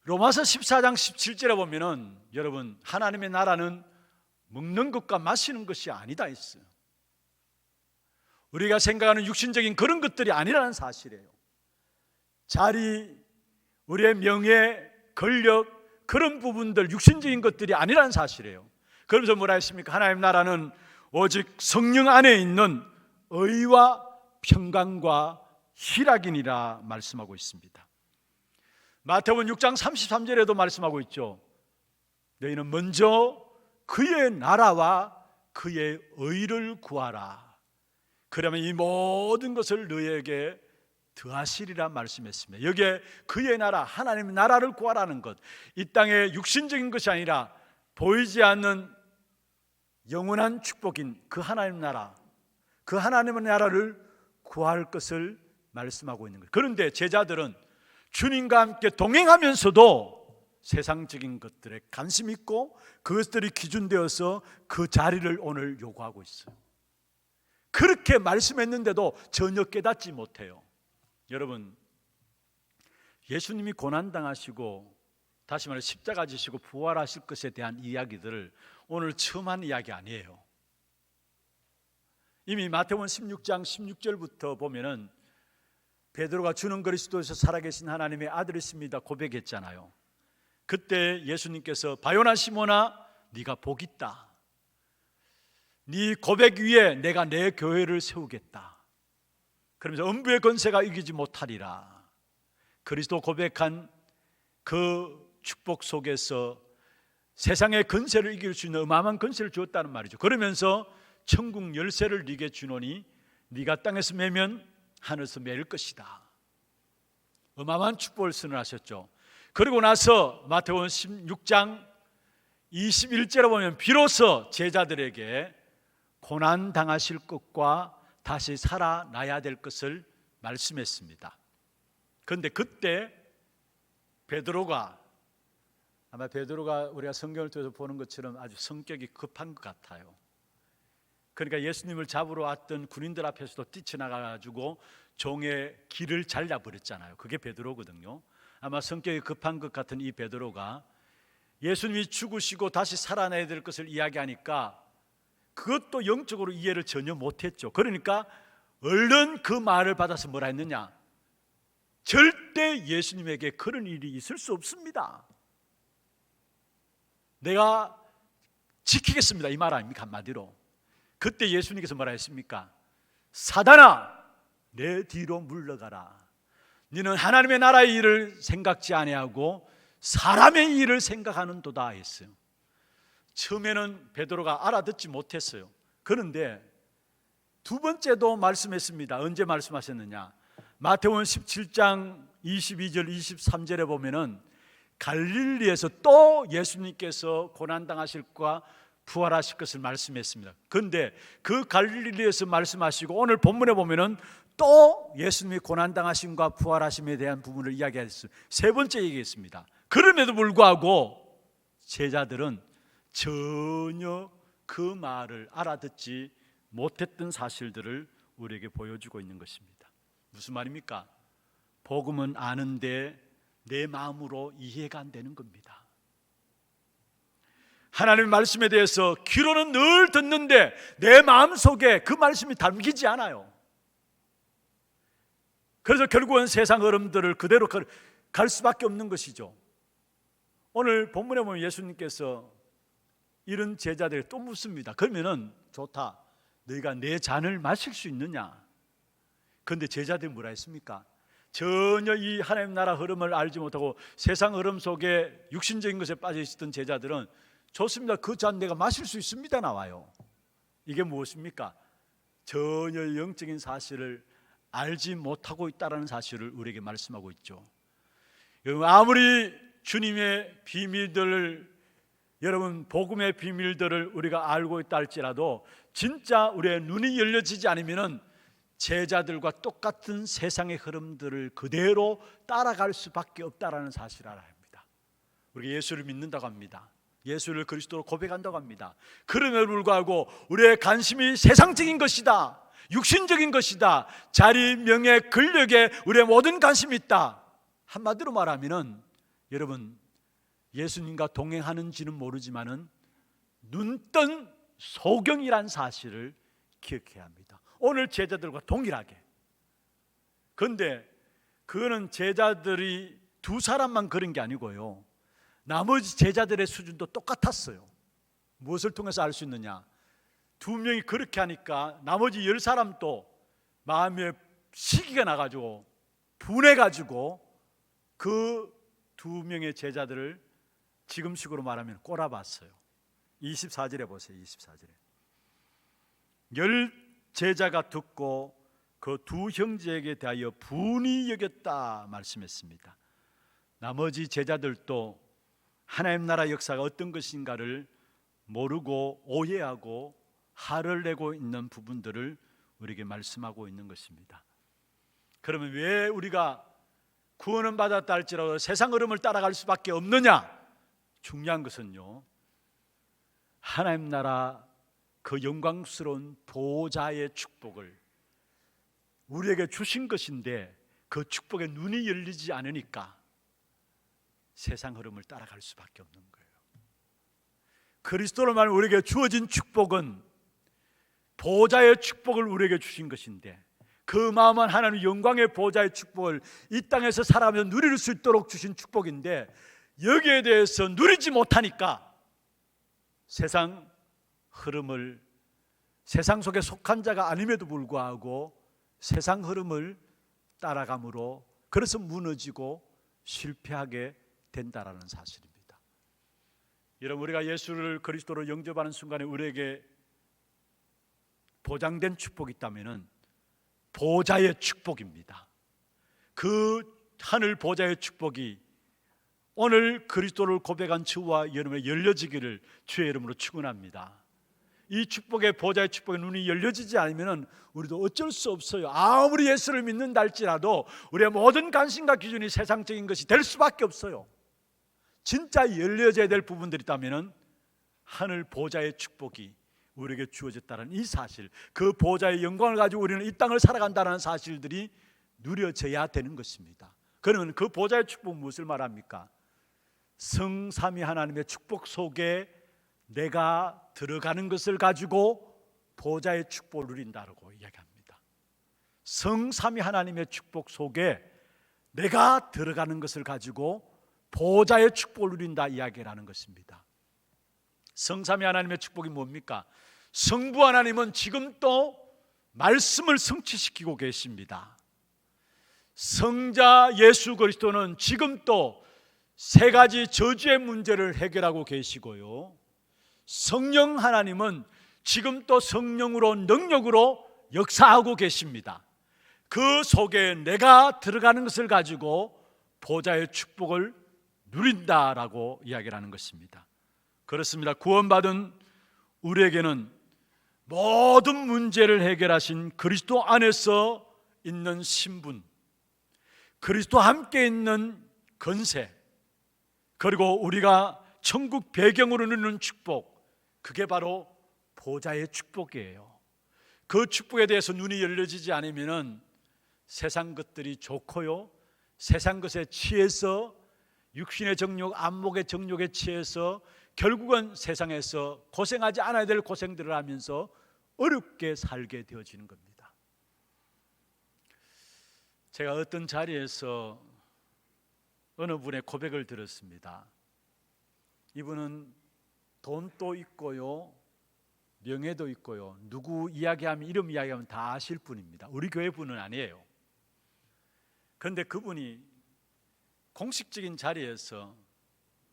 로마서 14장 17절에 보면은 여러분, 하나님의 나라는 먹는 것과 마시는 것이 아니다 했어요. 우리가 생각하는 육신적인 그런 것들이 아니라는 사실이에요. 자리, 우리의 명예, 권력, 그런 부분들, 육신적인 것들이 아니라는 사실이에요. 그러면서 뭐라 했습니까? 하나님 나라는 오직 성령 안에 있는 의와 평강과 희락이니라 말씀하고 있습니다. 마태복음 6장 33절에도 말씀하고 있죠. 너희는 먼저 그의 나라와 그의 의를 구하라. 그러면 이 모든 것을 너희에게 더하시리라 말씀했습니다. 여기에 그의 나라, 하나님의 나라를 구하라는 것, 이 땅의 육신적인 것이 아니라 보이지 않는 영원한 축복인 그 하나님 나라, 그 하나님의 나라를 구할 것을 말씀하고 있는 거예요. 그런데 제자들은 주님과 함께 동행하면서도 세상적인 것들에 관심 있고 그것들이 기준되어서 그 자리를 오늘 요구하고 있어요. 그렇게 말씀했는데도 전혀 깨닫지 못해요. 여러분, 예수님이 고난당하시고 다시 말해 십자가 지시고 부활하실 것에 대한 이야기들을 오늘 처음 한 이야기 아니에요. 이미 마태복음 16장 16절부터 보면은 베드로가 주는 그리스도에서 살아계신 하나님의 아들이십니다 고백했잖아요. 그때 예수님께서 바요나 시몬아 네가 복 있다. 네 고백 위에 내가 내 교회를 세우겠다. 그러면서 음부의 권세가 이기지 못하리라. 그리스도 고백한 그 축복 속에서 세상의 권세를 이길 수 있는 어마어마한 권세를 주었다는 말이죠. 그러면서 천국 열쇠를 네게 주노니 네가 땅에서 매면 하늘에서 매일 것이다. 어마어마한 축복을 선언하셨죠. 그리고 나서 마태복음 16장 21절에 보면 비로소 제자들에게 고난당하실 것과 다시 살아나야 될 것을 말씀했습니다. 그런데 그때 베드로가 아마 베드로가 우리가 성경을 통해서 보는 것처럼 아주 성격이 급한 것 같아요. 그러니까 예수님을 잡으러 왔던 군인들 앞에서도 뛰쳐나가가지고 종의 길을 잘라버렸잖아요. 그게 베드로거든요. 아마 성격이 급한 것 같은 이 베드로가 예수님이 죽으시고 다시 살아나야 될 것을 이야기하니까 그것도 영적으로 이해를 전혀 못했죠. 그러니까 얼른 그 말을 받아서 뭐라 했느냐? 절대 예수님에게 그런 일이 있을 수 없습니다. 내가 지키겠습니다. 이 말 아닙니까? 한마디로. 그때 예수님께서 뭐라 했습니까? 사단아 내 뒤로 물러가라. 너는 하나님의 나라의 일을 생각지 아니하고 사람의 일을 생각하는도다 했어요. 처음에는 베드로가 알아듣지 못했어요. 그런데 두 번째도 말씀했습니다. 언제 말씀하셨느냐? 마태복음 17장 22절 23절에 보면은 갈릴리에서 또 예수님께서 고난당하실까 부활하실 것을 말씀했습니다. 그런데 그 갈릴리에서 말씀하시고 오늘 본문에 보면은 또 예수님이 고난당하심과 부활하심에 대한 부분을 이야기했어요. 세 번째 얘기했습니다. 그럼에도 불구하고 제자들은 전혀 그 말을 알아듣지 못했던 사실들을 우리에게 보여주고 있는 것입니다. 무슨 말입니까? 복음은 아는데 내 마음으로 이해가 안 되는 겁니다. 하나님의 말씀에 대해서 귀로는 늘 듣는데 내 마음속에 그 말씀이 담기지 않아요. 그래서 결국은 세상 흐름들을 그대로 갈 수밖에 없는 것이죠. 오늘 본문에 보면 예수님께서 이런 제자들이 또 묻습니다. 그러면은 좋다. 너희가 내 잔을 마실 수 있느냐? 그런데 제자들이 뭐라 했습니까? 전혀 이 하나님 나라 흐름을 알지 못하고 세상 흐름 속에 육신적인 것에 빠져 있었던 제자들은 좋습니다. 그 잔 내가 마실 수 있습니다. 나와요. 이게 무엇입니까? 전혀 영적인 사실을 알지 못하고 있다는 사실을 우리에게 말씀하고 있죠. 여러분 아무리 주님의 비밀들을 여러분 복음의 비밀들을 우리가 알고 있다 할지라도 진짜 우리의 눈이 열려지지 않으면은 제자들과 똑같은 세상의 흐름들을 그대로 따라갈 수밖에 없다라는 사실을 알아야 합니다. 우리가 예수를 믿는다고 합니다. 예수를 그리스도로 고백한다고 합니다. 그럼에도 불구하고 우리의 관심이 세상적인 것이다, 육신적인 것이다, 자리, 명예, 권력에 우리의 모든 관심이 있다. 한마디로 말하면은 여러분 예수님과 동행하는지는 모르지만은 눈뜬 소경이란 사실을 기억해야 합니다. 오늘 제자들과 동일하게. 그런데 그거는 제자들이 두 사람만 그런 게 아니고요. 나머지 제자들의 수준도 똑같았어요. 무엇을 통해서 알 수 있느냐? 두 명이 그렇게 하니까 나머지 10사람도 마음에 시기가 나가지고 분해가지고 그 두 명의 제자들을 지금식으로 말하면 꼬라봤어요. 24절에 보세요. 24절에 열 제자가 듣고 그 두 형제에게 대하여 분이 여겼다 말씀했습니다. 나머지 제자들도 하나님 나라 역사가 어떤 것인가를 모르고 오해하고 화를 내고 있는 부분들을 우리에게 말씀하고 있는 것입니다. 그러면 왜 우리가 구원은 받았다 할지라도 세상 흐름을 따라갈 수밖에 없느냐? 중요한 것은요, 하나님 나라 그 영광스러운 보좌의 축복을 우리에게 주신 것인데 그 축복에 눈이 열리지 않으니까 세상 흐름을 따라갈 수밖에 없는 거예요. 그리스도로 말하면 우리에게 주어진 축복은 보좌의 축복을 우리에게 주신 것인데, 그 마음은 하나님 영광의 보좌의 축복을 이 땅에서 살아가며 누릴 수 있도록 주신 축복인데, 여기에 대해서 누리지 못하니까 세상 흐름을, 세상 속에 속한 자가 아님에도 불구하고 세상 흐름을 따라감으로, 그래서 무너지고 실패하게 된다라는 사실입니다. 여러분, 우리가 예수를 그리스도로 영접하는 순간에 우리에게 보장된 축복이 있다면 보좌의 축복입니다. 그 하늘 보좌의 축복이 오늘 그리스도를 고백한 저와 여러분의 열려지기를 주의 이름으로 축원합니다. 이 축복의 보좌의 축복에 눈이 열려지지 않으면 우리도 어쩔 수 없어요. 아무리 예수를 믿는다 할지라도 우리의 모든 관심과 기준이 세상적인 것이 될 수밖에 없어요. 진짜 열려져야 될 부분들이 있다면 하늘 보좌의 축복이 우리에게 주어졌다는 이 사실, 그 보좌의 영광을 가지고 우리는 이 땅을 살아간다는 사실들이 누려져야 되는 것입니다. 그러면 그 보좌의 축복은 무엇을 말합니까? 성삼위 하나님의 축복 속에 내가 들어가는 것을 가지고 보좌의 축복을 누린다고 이야기합니다. 성삼위 하나님의 축복 속에 내가 들어가는 것을 가지고 보좌의 축복을 누린다 이야기라는 것입니다. 성삼위 하나님의 축복이 뭡니까? 성부 하나님은 지금 또 말씀을 성취시키고 계십니다. 성자 예수 그리스도는 지금 또 세 가지 저주의 문제를 해결하고 계시고요, 성령 하나님은 지금 또 성령으로 능력으로 역사하고 계십니다. 그 속에 내가 들어가는 것을 가지고 보좌의 축복을 누린다라고 이야기를 하는 것입니다. 그렇습니다. 구원받은 우리에게는 모든 문제를 해결하신 그리스도 안에서 있는 신분, 그리스도와 함께 있는 권세, 그리고 우리가 천국 배경으로 누리는 축복, 그게 바로 보좌의 축복이에요. 그 축복에 대해서 눈이 열려지지 않으면 세상 것들이 좋고요, 세상 것에 취해서 육신의 정욕, 안목의 정욕에 취해서 결국은 세상에서 고생하지 않아야 될 고생들을 하면서 어렵게 살게 되어지는 겁니다. 제가 어떤 자리에서 어느 분의 고백을 들었습니다. 이분은 돈도 있고요, 명예도 있고요, 누구 이야기하면, 이름 이야기하면 다 아실 분입니다. 우리 교회 분은 아니에요. 그런데 그분이 공식적인 자리에서,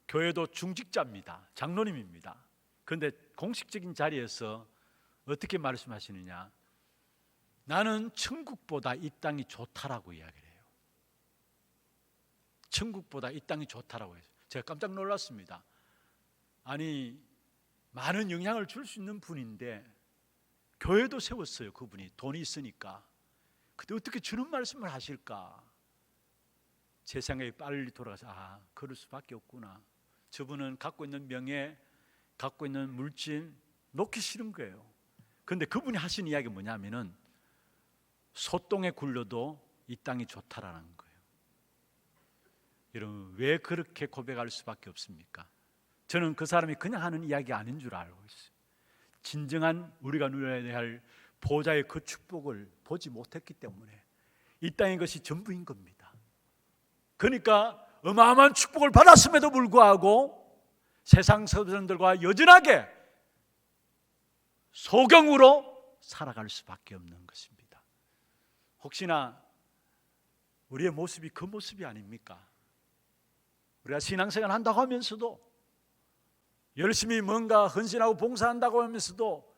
교회도 중직자입니다, 장로님입니다. 그런데 공식적인 자리에서 어떻게 말씀하시느냐, 나는 천국보다 이 땅이 좋다라고 이야기를 해요. 천국보다 이 땅이 좋다라고 해서 제가 깜짝 놀랐습니다. 아니, 많은 영향을 줄 수 있는 분인데 교회도 세웠어요. 그분이 돈이 있으니까. 근데 어떻게 주는 말씀을 하실까? 제 생각에 빨리 돌아가서 그럴 수밖에 없구나. 저분은 갖고 있는 명예, 갖고 있는 물질 놓기 싫은 거예요. 그런데 그분이 하신 이야기가 뭐냐면은 소똥에 굴려도 이 땅이 좋다라는 거예요. 여러분, 왜 그렇게 고백할 수밖에 없습니까? 저는 그 사람이 그냥 하는 이야기 아닌 줄 알고 있어요. 진정한 우리가 누려야 할 보좌의 그 축복을 보지 못했기 때문에 이 땅의 것이 전부인 겁니다. 그러니까 어마어마한 축복을 받았음에도 불구하고 세상 사람들과 여전하게 소경으로 살아갈 수밖에 없는 것입니다. 혹시나 우리의 모습이 그 모습이 아닙니까? 우리가 신앙생활 한다고 하면서도, 열심히 뭔가 헌신하고 봉사한다고 하면서도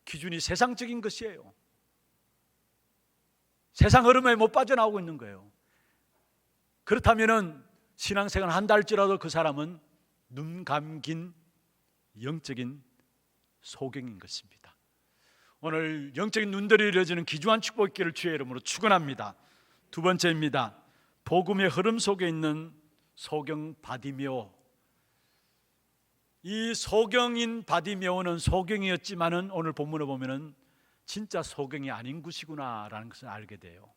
기준이 세상적인 것이에요. 세상 흐름에 못 빠져나오고 있는 거예요. 그렇다면 신앙생활 한다 할지라도 그 사람은 눈 감긴 영적인 소경인 것입니다. 오늘 영적인 눈들이 열려지는 귀중한 축복 있기를 주의 이름으로 축원합니다. 두 번째입니다. 복음의 흐름 속에 있는 소경 바디메오. 이 소경인 바디메오는 소경이었지만은 오늘 본문을 보면은 진짜 소경이 아닌 것이구나라는 것을 알게 돼요.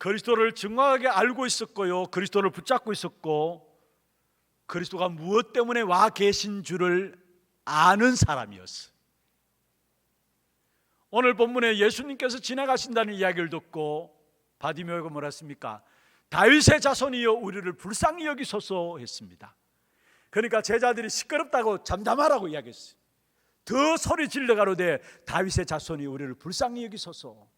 그리스도를 정확하게 알고 있었고요, 그리스도를 붙잡고 있었고, 그리스도가 무엇 때문에 와 계신 줄을 아는 사람이었어요. 오늘 본문에 예수님께서 지나가신다는 이야기를 듣고 바디메오가 뭐라 했습니까? 다윗의 자손이여 우리를 불쌍히 여기소서 했습니다. 그러니까 제자들이 시끄럽다고 잠잠하라고 이야기했어요. 더 소리 질러가로되 다윗의 자손이 우리를 불쌍히 여기소서.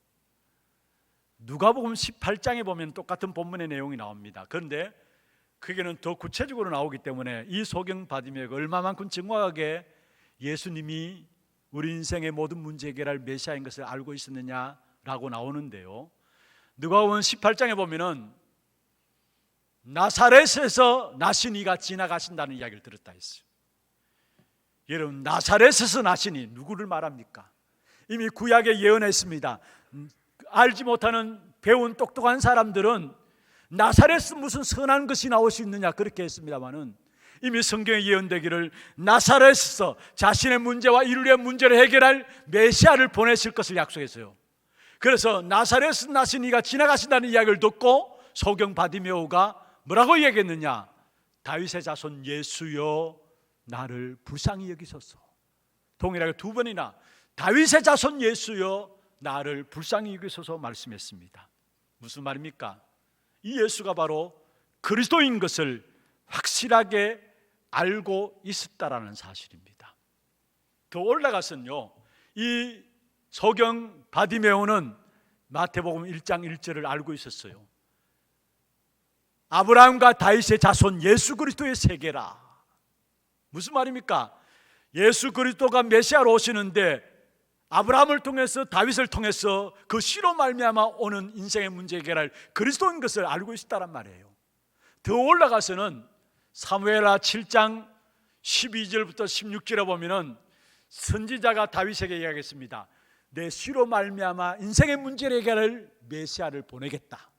누가복음 18장에 보면 똑같은 본문의 내용이 나옵니다. 그런데 그게는 더 구체적으로 나오기 때문에 이 소경 바디메오가 얼마만큼 정확하게 예수님이 우리 인생의 모든 문제 해결할 메시아인 것을 알고 있었느냐라고 나오는데요, 누가복음 18장에 보면은 나사렛에서 나신 이가 지나가신다는 이야기를 들었다 했어요. 여러분, 나사렛에서 나신 이 누구를 말합니까? 이미 구약에 예언했습니다. 알지 못하는 배운 똑똑한 사람들은 나사렛에서 무슨 선한 것이 나올 수 있느냐 그렇게 했습니다마는 이미 성경에 예언되기를 나사렛에서 자신의 문제와 인류의 문제를 해결할 메시아를 보내실 것을 약속했어요. 그래서 나사렛에서 나신 이가 지나가신다는 이야기를 듣고 소경 바디메오가 뭐라고 얘기했느냐? 다윗의 자손 예수여 나를 불쌍히 여기소서. 동일하게 두 번이나 다윗의 자손 예수여 나를 불쌍히 여기소서 말씀했습니다. 무슨 말입니까? 이 예수가 바로 그리스도인 것을 확실하게 알고 있었다라는 사실입니다. 더 올라가서는요, 이 소경 바디메오는 마태복음 1장 1절을 알고 있었어요. 아브라함과 다윗의 자손 예수 그리스도의 세계라. 무슨 말입니까? 예수 그리스도가 메시아로 오시는데 아브라함을 통해서 다윗을 통해서 그 씨로 말미암아 오는 인생의 문제 해결할 그리스도인 것을 알고 있었다란 말이에요. 더 올라가서는 사무엘하 7장 12절부터 16절에 보면은 선지자가 다윗에게 이야기했습니다. 내 씨로 말미암아 인생의 문제를 해결할 메시아를 보내겠다.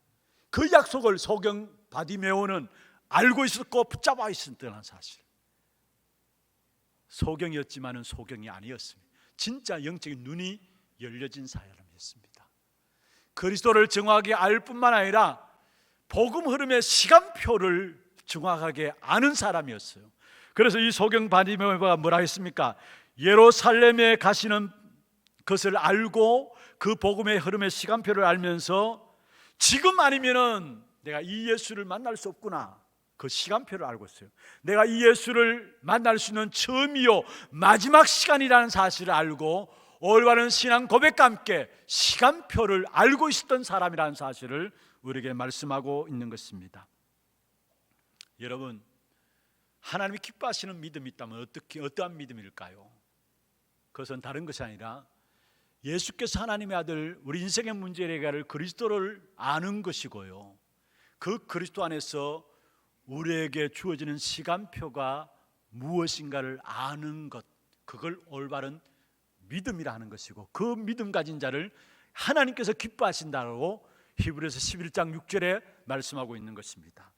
그 약속을 소경 바디메오는 알고 있었고 붙잡아 있었다는 사실. 소경이었지만은 소경이 아니었습니다. 진짜 영적인 눈이 열려진 사람이었습니다. 그리스도를 정확하게 알 뿐만 아니라 복음 흐름의 시간표를 정확하게 아는 사람이었어요. 그래서 이 소경 바디메오가 뭐라 했습니까? 예루살렘에 가시는 것을 알고 그 복음의 흐름의 시간표를 알면서 지금 아니면은 내가 이 예수를 만날 수 없구나. 그 시간표를 알고 있어요. 내가 이 예수를 만날 수 있는 처음이요 마지막 시간이라는 사실을 알고 올바른 신앙 고백과 함께 시간표를 알고 있었던 사람이라는 사실을 우리에게 말씀하고 있는 것입니다. 여러분, 하나님이 기뻐하시는 믿음이 있다면 어떠한 믿음일까요? 그것은 다른 것이 아니라 예수께서 하나님의 아들, 우리 인생의 문제를 해결할 그리스도를 아는 것이고요, 그 그리스도 안에서 우리에게 주어지는 시간표가 무엇인가를 아는 것, 그걸 올바른 믿음이라 하는 것이고, 그 믿음 가진 자를 하나님께서 기뻐하신다고 히브리서 11장 6절에 말씀하고 있는 것입니다.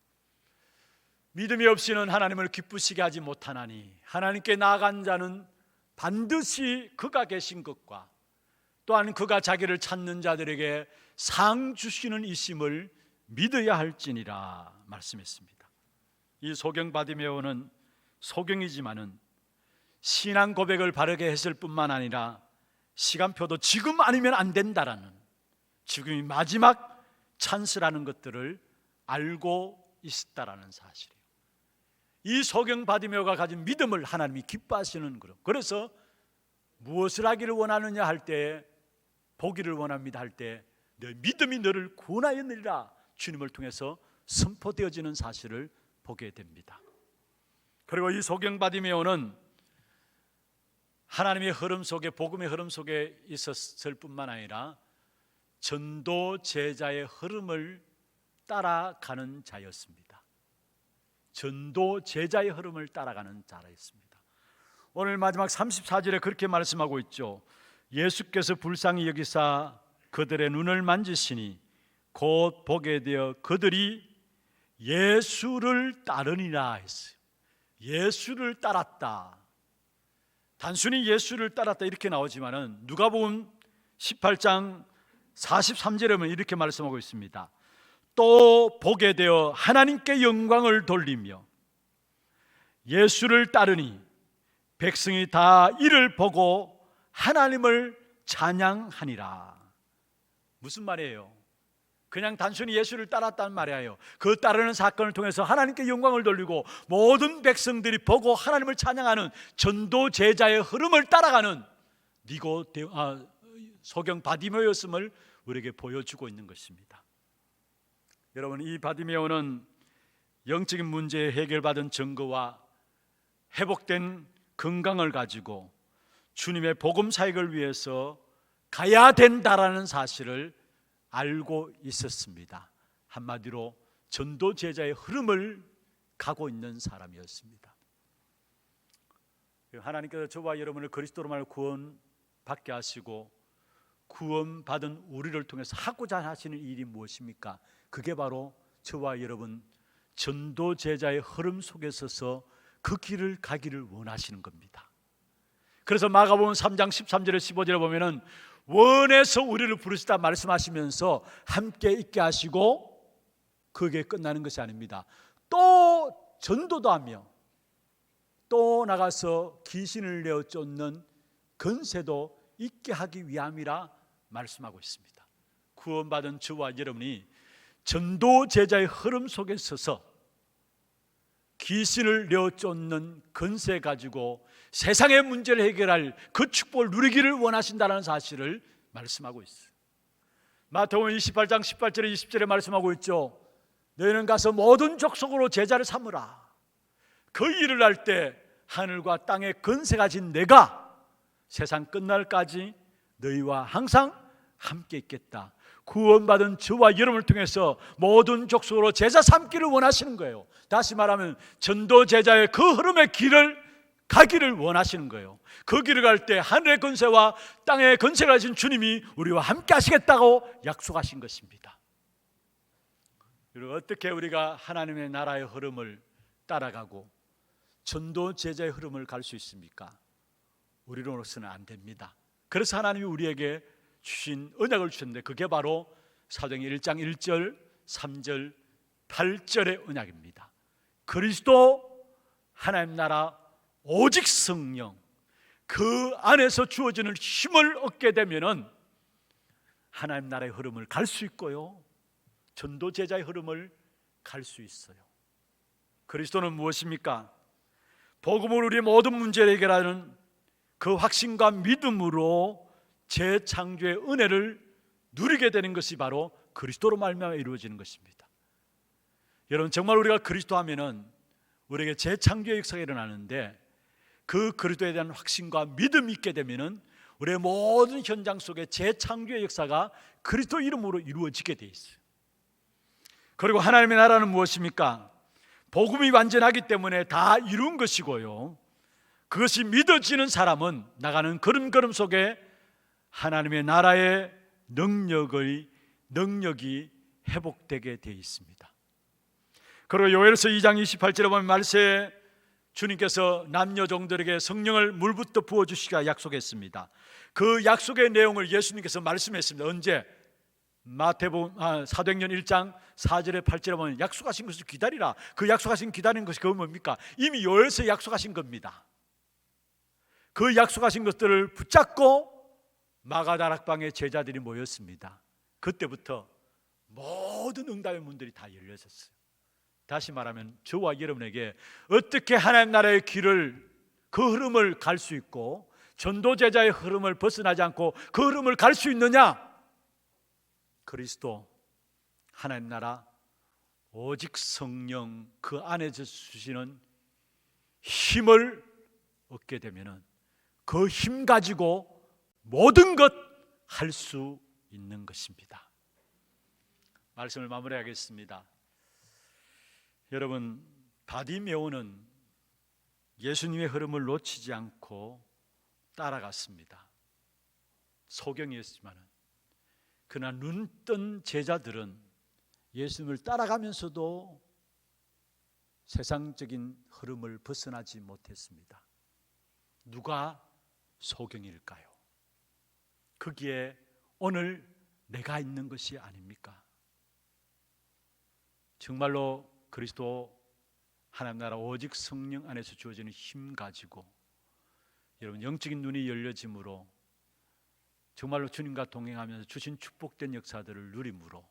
믿음이 없이는 하나님을 기쁘시게 하지 못하나니 하나님께 나아간 자는 반드시 그가 계신 것과 또한 그가 자기를 찾는 자들에게 상 주시는 이심을 믿어야 할지니라 말씀했습니다. 이 소경 바디메오는 소경이지만은 신앙 고백을 바르게 했을 뿐만 아니라 시간표도 지금 아니면 안 된다라는, 지금이 마지막 찬스라는 것들을 알고 있었다라는 사실이에요. 이 소경 바디메오가 가진 믿음을 하나님이 기뻐하시는 거로. 그래서 무엇을 하기를 원하느냐 할 때, 보기를 원합니다 할 때 내 믿음이 너를 구원하였느니라 주님을 통해서 선포되어지는 사실을 보게 됩니다. 그리고 이 소경 바디메오는 하나님의 흐름 속에, 복음의 흐름 속에 있었을 뿐만 아니라 전도 제자의 흐름을 따라가는 자였습니다. 전도 제자의 흐름을 따라가는 자였습니다. 오늘 마지막 34절에 그렇게 말씀하고 있죠. 예수께서 불쌍히 여기사 그들의 눈을 만지시니 곧 보게 되어 그들이 예수를 따르니라 했어요. 예수를 따랐다. 단순히 예수를 따랐다 이렇게 나오지만은 누가복음 18장 43절에 보면 이렇게 말씀하고 있습니다. 또 보게 되어 하나님께 영광을 돌리며 예수를 따르니 백성이 다 이를 보고 하나님을 찬양하니라. 무슨 말이에요? 그냥 단순히 예수를 따랐다는 말이 아니에요. 그 따르는 사건을 통해서 하나님께 영광을 돌리고 모든 백성들이 보고 하나님을 찬양하는 전도 제자의 흐름을 따라가는 소경 바디메오였음을 우리에게 보여주고 있는 것입니다. 여러분, 이 바디메오는 영적인 문제에 해결받은 증거와 회복된 건강을 가지고 주님의 복음 사역을 위해서 가야 된다라는 사실을 알고 있었습니다. 한마디로 전도 제자의 흐름을 가고 있는 사람이었습니다. 하나님께서 저와 여러분을 그리스도로 말로 구원받게 하시고 구원받은 우리를 통해서 하고자 하시는 일이 무엇입니까? 그게 바로 저와 여러분 전도 제자의 흐름 속에 서서 그 길을 가기를 원하시는 겁니다. 그래서 마가복음 3장 13절에 15절에 보면은 원해서 우리를 부르시다 말씀하시면서 함께 있게 하시고 그게 끝나는 것이 아닙니다. 또 전도도 하며 또 나가서 귀신을 내어 쫓는 권세도 있게 하기 위함이라 말씀하고 있습니다. 구원받은 저와 여러분이 전도 제자의 흐름 속에 서서 귀신을 내어 쫓는 권세 가지고 세상의 문제를 해결할 그 축복을 누리기를 원하신다는 사실을 말씀하고 있어요. 마태복음 28장 18절에 20절에 말씀하고 있죠. 너희는 가서 모든 족속으로 제자를 삼으라. 그 일을 할 때 하늘과 땅의 권세 가진 내가 세상 끝날까지 너희와 항상 함께 있겠다. 구원받은 저와 여러분을 통해서 모든 족속으로 제자 삼기를 원하시는 거예요. 다시 말하면 전도 제자의 그 흐름의 길을 가기를 원하시는 거예요. 그 길을 갈 때 하늘의 권세와 땅의 권세가 가진 주님이 우리와 함께 하시겠다고 약속하신 것입니다. 그리고 어떻게 우리가 하나님의 나라의 흐름을 따라가고 전도 제자의 흐름을 갈 수 있습니까? 우리로서는 안 됩니다. 그래서 하나님이 우리에게 주신 언약을 주셨는데 그게 바로 사도행전 1장 1절, 3절, 8절의 언약입니다. 그리스도 하나님 나라 오직 성령 그 안에서 주어지는 힘을 얻게 되면은 하나님 나라의 흐름을 갈 수 있고요, 전도 제자의 흐름을 갈 수 있어요. 그리스도는 무엇입니까? 복음으로 우리의 모든 문제를 해결하는 그 확신과 믿음으로 재창조의 은혜를 누리게 되는 것이 바로 그리스도로 말미암아 이루어지는 것입니다. 여러분, 정말 우리가 그리스도 하면은 우리에게 재창조의 역사가 일어나는데 그 그리스도에 대한 확신과 믿음이 있게 되면은 우리의 모든 현장 속에 재창조의 역사가 그리스도 이름으로 이루어지게 돼 있어요. 그리고 하나님의 나라는 무엇입니까? 복음이 완전하기 때문에 다 이룬 것이고요, 그것이 믿어지는 사람은 나가는 걸음걸음 속에 하나님의 나라의 능력이 회복되게 되어 있습니다. 그리고 요엘서 2장 28절에 보면 말세에 주님께서 남녀 종들에게 성령을 물부터 부어주시기가 약속했습니다. 그 약속의 내용을 예수님께서 말씀했습니다. 언제? 사도행전 1장 4절에 8절에 보면 약속하신 것을 기다리라. 그 약속하신 기다리는 것이 그건 뭡니까? 이미 요엘서에 약속하신 겁니다. 그 약속하신 것들을 붙잡고 마가다락방에 제자들이 모였습니다. 그때부터 모든 응답의 문들이 다 열렸었어요. 다시 말하면 저와 여러분에게 어떻게 하나님 나라의 길을, 그 흐름을 갈 수 있고 전도 제자의 흐름을 벗어나지 않고 그 흐름을 갈 수 있느냐? 그리스도 하나님 나라 오직 성령 그 안에서 주시는 힘을 얻게 되면은 그 힘 가지고 모든 것 할 수 있는 것입니다. 말씀을 마무리하겠습니다. 여러분, 바디메오는 예수님의 흐름을 놓치지 않고 따라갔습니다. 소경이었지만은 그러나 눈뜬 제자들은 예수님을 따라가면서도 세상적인 흐름을 벗어나지 못했습니다. 누가 소경일까요? 거기에 오늘 내가 있는 것이 아닙니까? 정말로 그리스도 하나님 나라 오직 성령 안에서 주어지는 힘 가지고 여러분 영적인 눈이 열려짐으로 정말로 주님과 동행하면서 주신 축복된 역사들을 누림으로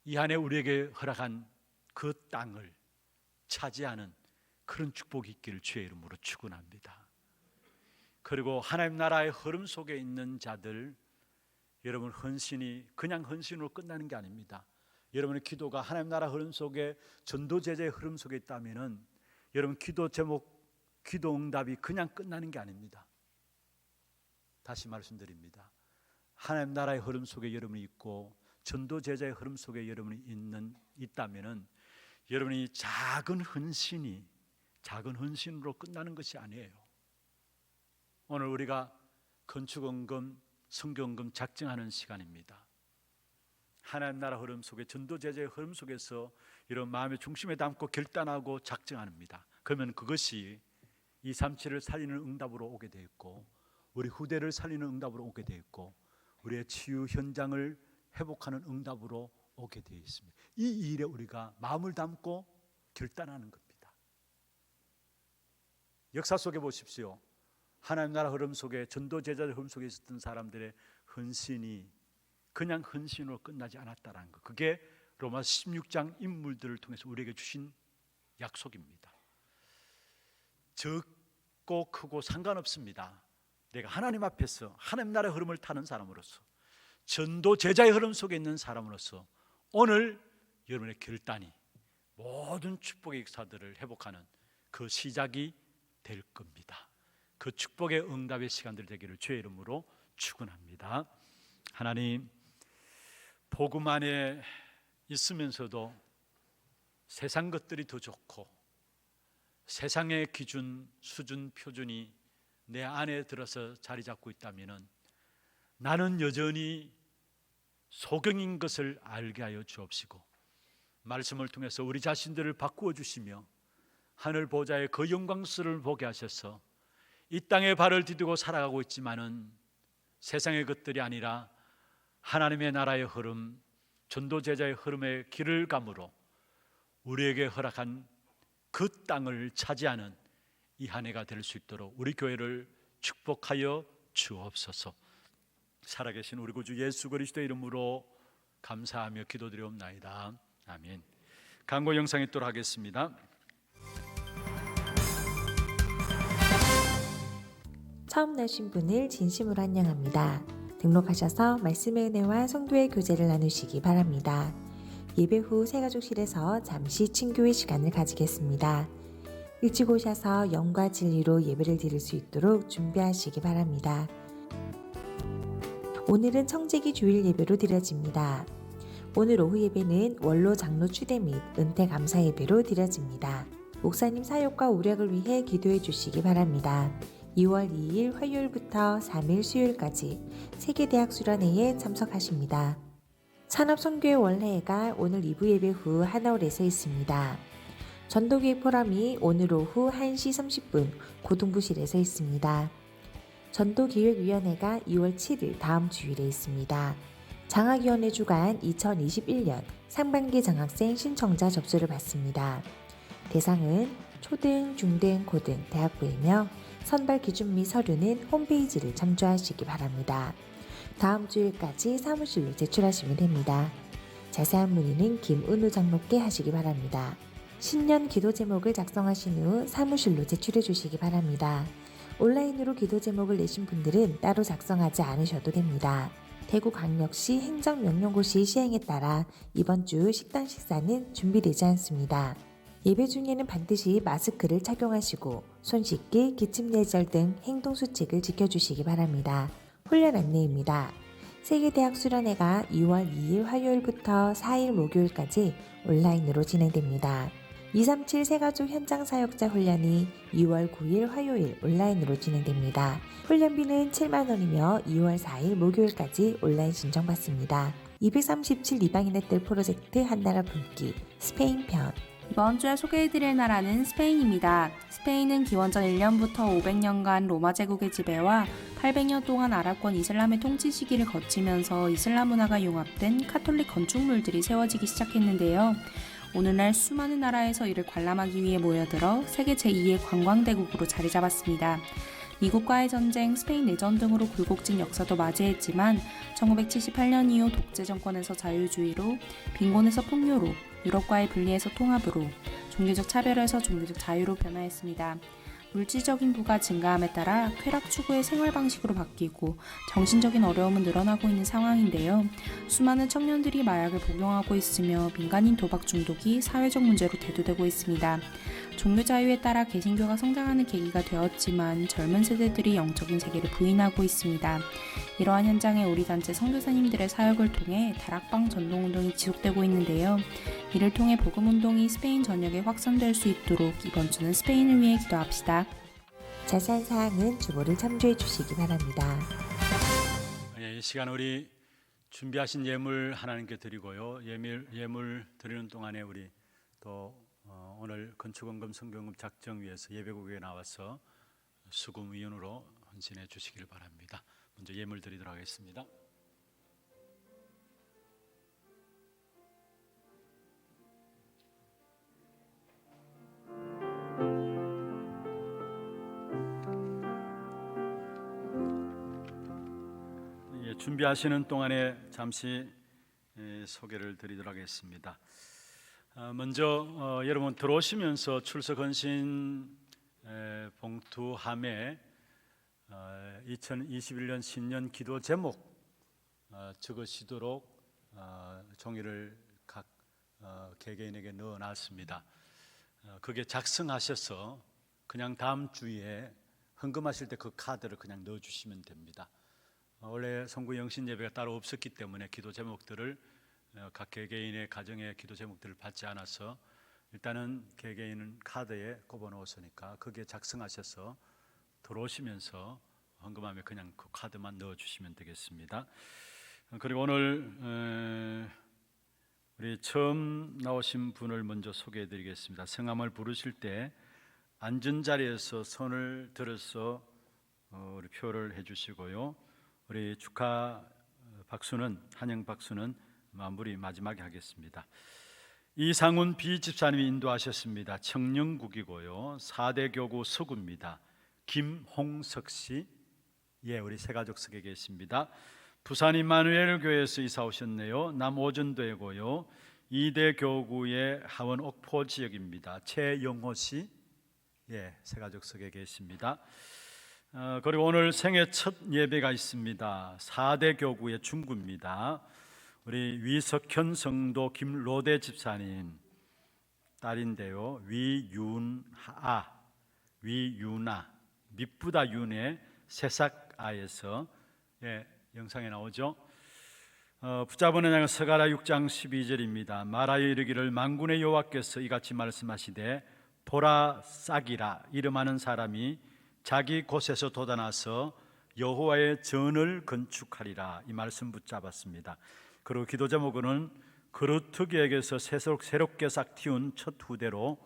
이 안에 우리에게 허락한 그 땅을 차지하는 그런 축복이 있기를 주의 이름으로 축원합니다. 그리고 하나님 나라의 흐름 속에 있는 자들, 여러분 헌신이 그냥 헌신으로 끝나는 게 아닙니다. 여러분의 기도가 하나님 나라 흐름 속에 전도 제자의 흐름 속에 있다면은 여러분 기도 제목, 기도 응답이 그냥 끝나는 게 아닙니다. 다시 말씀드립니다. 하나님 나라의 흐름 속에 여러분이 있고 전도 제자의 흐름 속에 여러분이 있다면은 여러분이 작은 헌신으로 끝나는 것이 아니에요. 오늘 우리가 건축원금, 성경금 작정하는 시간입니다. 하나님 나라 흐름 속에 전도 제자의 흐름 속에서 이런 마음의 중심에 담고 결단하고 작정합니다. 그러면 그것이 237을 살리는 응답으로 오게 되어 있고 우리 후대를 살리는 응답으로 오게 되어 있고 우리의 치유 현장을 회복하는 응답으로 오게 되어 있습니다. 이 일에 우리가 마음을 담고 결단하는 겁니다. 역사 속에 보십시오. 하나님 나라 흐름 속에 전도 제자의 흐름 속에 있었던 사람들의 헌신이 그냥 헌신으로 끝나지 않았다는 것. 그게 로마서 16장 인물들을 통해서 우리에게 주신 약속입니다. 적고 크고 상관없습니다. 내가 하나님 앞에서 하나님 나라의 흐름을 타는 사람으로서 전도 제자의 흐름 속에 있는 사람으로서 오늘 여러분의 결단이 모든 축복의 역사들을 회복하는 그 시작이 될 겁니다. 그 축복의 응답의 시간들 되기를 주의 이름으로 축원합니다. 하나님, 복음 안에 있으면서도 세상 것들이 더 좋고 세상의 기준, 수준, 표준이 내 안에 들어서 자리 잡고 있다면 나는 여전히 소경인 것을 알게 하여 주옵시고 말씀을 통해서 우리 자신들을 바꾸어 주시며 하늘 보좌의 그 영광스러움을 보게 하셔서 이 땅에 발을 디디고 살아가고 있지만은 세상의 것들이 아니라 하나님의 나라의 흐름, 전도 제자의 흐름의 길을 감으로 우리에게 허락한 그 땅을 차지하는 이 한 해가 될 수 있도록 우리 교회를 축복하여 주옵소서. 살아계신 우리 구주 예수 그리스도의 이름으로 감사하며 기도드리옵나이다. 아멘. 광고 영상 있도록 하겠습니다. 처음 나신 분을 진심으로 환영합니다. 등록하셔서 말씀의 은혜와 성도의 교제를 나누시기 바랍니다. 예배 후 새가족실에서 잠시 친교의 시간을 가지겠습니다. 일찍 오셔서 영과 진리로 예배를 드릴 수 있도록 준비하시기 바랍니다. 오늘은 청재기 주일 예배로 드려집니다. 오늘 오후 예배는 원로 장로 추대 및 은퇴 감사 예배로 드려집니다. 목사님 사역과 우력을 위해 기도해 주시기 바랍니다. 2월 2일 화요일부터 3일 수요일까지 세계대학 수련회에 참석하십니다. 산업선교회 원래회가 오늘 2부 예배 후 하나홀에서 있습니다. 전도교회 포럼이 오늘 오후 1시 30분 고등부실에서 있습니다. 전도기획위원회가 2월 7일 다음 주일에 있습니다. 장학위원회 주관 2021년 상반기 장학생 신청자 접수를 받습니다. 대상은 초등, 중등, 고등, 대학부이며 선발 기준 및 서류는 홈페이지를 참조하시기 바랍니다. 다음 주일까지 사무실로 제출하시면 됩니다. 자세한 문의는 김은우 장로께 하시기 바랍니다. 신년 기도 제목을 작성하신 후 사무실로 제출해 주시기 바랍니다. 온라인으로 기도 제목을 내신 분들은 따로 작성하지 않으셔도 됩니다. 대구광역시 행정명령고시 시행에 따라 이번 주 식당 식사는 준비되지 않습니다. 예배 중에는 반드시 마스크를 착용하시고 손 씻기, 기침 예절 등 행동수칙을 지켜주시기 바랍니다. 훈련 안내입니다. 세계대학 수련회가 2월 2일 화요일부터 4일 목요일까지 온라인으로 진행됩니다. 237 새가족 현장 사역자 훈련이 2월 9일 화요일 온라인으로 진행됩니다. 훈련비는 7만원이며 2월 4일 목요일까지 온라인 신청받습니다. 237 이방인의 뜰 프로젝트 한나라 품기 스페인 편. 이번 주에 소개해드릴 나라는 스페인입니다. 스페인은 기원전 1년부터 500년간 로마 제국의 지배와 800년 동안 아랍권 이슬람의 통치 시기를 거치면서 이슬람 문화가 융합된 카톨릭 건축물들이 세워지기 시작했는데요. 오늘날 수많은 나라에서 이를 관람하기 위해 모여들어 세계 제2의 관광대국으로 자리 잡았습니다. 미국과의 전쟁, 스페인 내전 등으로 굴곡진 역사도 맞이했지만 1978년 이후 독재 정권에서 자유주의로, 빈곤에서 풍요로, 유럽과의 분리에서 통합으로, 종교적 차별에서 종교적 자유로 변화했습니다. 물질적인 부가 증가함에 따라 쾌락 추구의 생활 방식으로 바뀌고 정신적인 어려움은 늘어나고 있는 상황인데요. 수많은 청년들이 마약을 복용하고 있으며 민간인 도박 중독이 사회적 문제로 대두되고 있습니다. 종교 자유에 따라 개신교가 성장하는 계기가 되었지만 젊은 세대들이 영적인 세계를 부인하고 있습니다. 이러한 현장에 우리 단체 선교사님들의 사역을 통해 다락방 전동운동이 지속되고 있는데요. 이를 통해 복음운동이 스페인 전역에 확산될 수 있도록 이번 주는 스페인을 위해 기도합시다. 자세한 사항은 주보를 참조해 주시기 바랍니다. 이 시간 우리 준비하신 예물 하나님께 드리고요. 예물 드리는 동안에 우리 또 오늘 건축원금 성경금 작정위에서 예배국에 나와서 수금위원으로 헌신해 주시기를 바랍니다. 먼저 예물 드리도록 하겠습니다. 준비하시는 동안에 잠시 소개를 드리도록 하겠습니다. 먼저 여러분 들어오시면서 출석헌신 봉투함에 2021년 신년 기도 제목 적으시도록 종이를 각 개개인에게 넣어놨습니다. 그게 작성하셔서 그냥 다음 주에 헌금하실 때 그 카드를 그냥 넣어주시면 됩니다. 원래 성구 영신 예배가 따로 없었기 때문에 기도 제목들을 각 개개인의 가정의 기도 제목들을 받지 않아서 일단은 개개인은 카드에 꼽아 놓았으니까 거기에 작성하셔서 들어오시면서 헌금함에 그냥 그 카드만 넣어주시면 되겠습니다. 그리고 오늘 우리 처음 나오신 분을 먼저 소개해드리겠습니다. 성함을 부르실 때 앉은 자리에서 손을 들어서 우리 표를 해주시고요. 우리 축하 박수는 환영 박수는 마무리 마지막에 하겠습니다. 이상훈 비집사님이 인도하셨습니다. 청령국이고요. 4대 교구 서구입니다. 김홍석 씨, 우리 새가족 석에 계십니다. 부산 임마누엘 교회에서 이사 오셨네요. 남오전도이고요. 2대 교구의 하원 옥포 지역입니다. 최영호 씨, 새가족 석에 계십니다. 그리고 오늘 생애 첫 예배가 있습니다. 4대 교구의 중구입니다. 우리 위석현 성도 김로대 집사님 딸인데요. 위윤아 미쁘다 윤의 새싹아에서 영상에 나오죠. 붙잡은 언약은 스가랴 6장 12절입니다. 말하여 이르기를 만군의 여호와께서 이같이 말씀하시되 보라 싹이라 이름하는 사람이 자기 곳에서 돋아나서 여호와의 전을 건축하리라. 이 말씀 붙잡았습니다. 그리고 기도 제목은 그루트기에게서 새롭게 싹 틔운 첫 후대로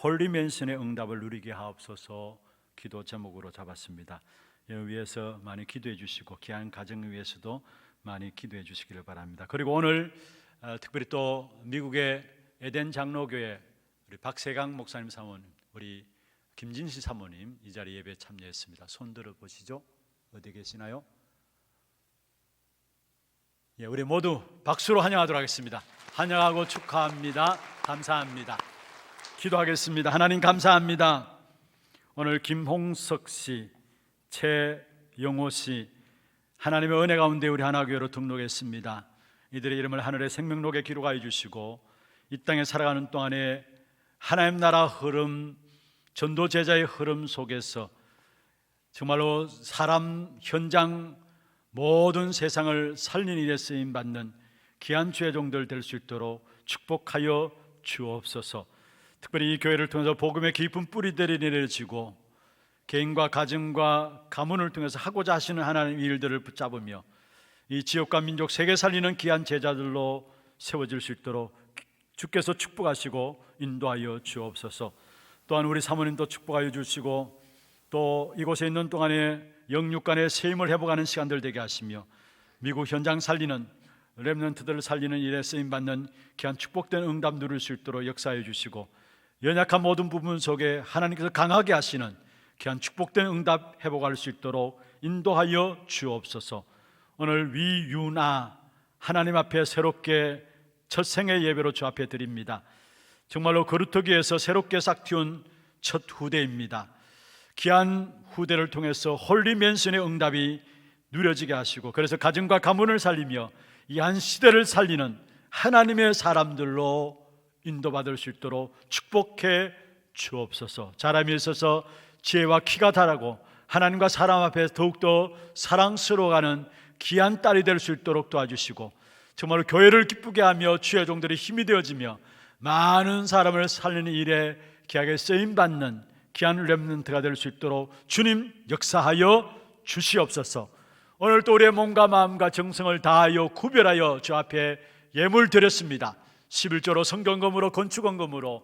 홀리맨션의 응답을 누리게 하옵소서 기도 제목으로 잡았습니다. 여러분 위해서 많이 기도해 주시고 귀한 가정 위해서도 많이 기도해 주시기를 바랍니다. 그리고 오늘 특별히 또 미국의 에덴 장로교회 우리 박세강 목사님 사모님, 우리 김진시 사모님 이 자리 예배에 참여했습니다. 손 들어 보시죠. 어디 계시나요? 우리 모두 박수로 환영하도록 하겠습니다. 환영하고 축하합니다. 감사합니다. 기도하겠습니다. 하나님 감사합니다. 오늘 김홍석 씨, 최영호 씨 하나님의 은혜 가운데 우리 하나교회로 등록했습니다. 이들의 이름을 하늘의 생명록에 기록하여 주시고 이 땅에 살아가는 동안에 하나님 나라 흐름, 전도 제자의 흐름 속에서 정말로 사람, 현장, 모든 세상을 살리는 일에 쓰임받는 귀한 주의 종들 될 수 있도록 축복하여 주옵소서. 특별히 이 교회를 통해서 복음의 깊은 뿌리들이 내려지고 개인과 가정과 가문을 통해서 하고자 하시는 하나님의 일들을 붙잡으며 이 지역과 민족 세계 살리는 귀한 제자들로 세워질 수 있도록 주께서 축복하시고 인도하여 주옵소서. 또한 우리 사모님도 축복하여 주시고 또 이곳에 있는 동안에 영육 간의 세임을 회복하는 시간들 되게 하시며 미국 현장 살리는 렘넌트들을 살리는 일에 쓰임받는 귀한 축복된 응답 누릴 수 있도록 역사해 주시고 연약한 모든 부분 속에 하나님께서 강하게 하시는 귀한 축복된 응답 회복할 수 있도록 인도하여 주옵소서. 오늘 위유나 하나님 앞에 새롭게 첫 생애 예배로 주 앞에 드립니다. 정말로 거루터기에서 새롭게 싹틔운 첫 후대입니다. 귀한 후대를 통해서 홀리 맨션의 응답이 누려지게 하시고 그래서 가정과 가문을 살리며 이 한 시대를 살리는 하나님의 사람들로 인도받을 수 있도록 축복해 주옵소서. 자람이 있어서 지혜와 키가 달하고 하나님과 사람 앞에 더욱더 사랑스러워가는 귀한 딸이 될 수 있도록 도와주시고 정말로 교회를 기쁘게 하며 주의 종들이 힘이 되어지며 많은 사람을 살리는 일에 귀하게 쓰임받는 귀한 렘넌트가 될 수 있도록 주님 역사하여 주시옵소서. 오늘 또 우리의 몸과 마음과 정성을 다하여 구별하여 주 앞에 예물 드렸습니다. 11조로 성경금으로 건축원금으로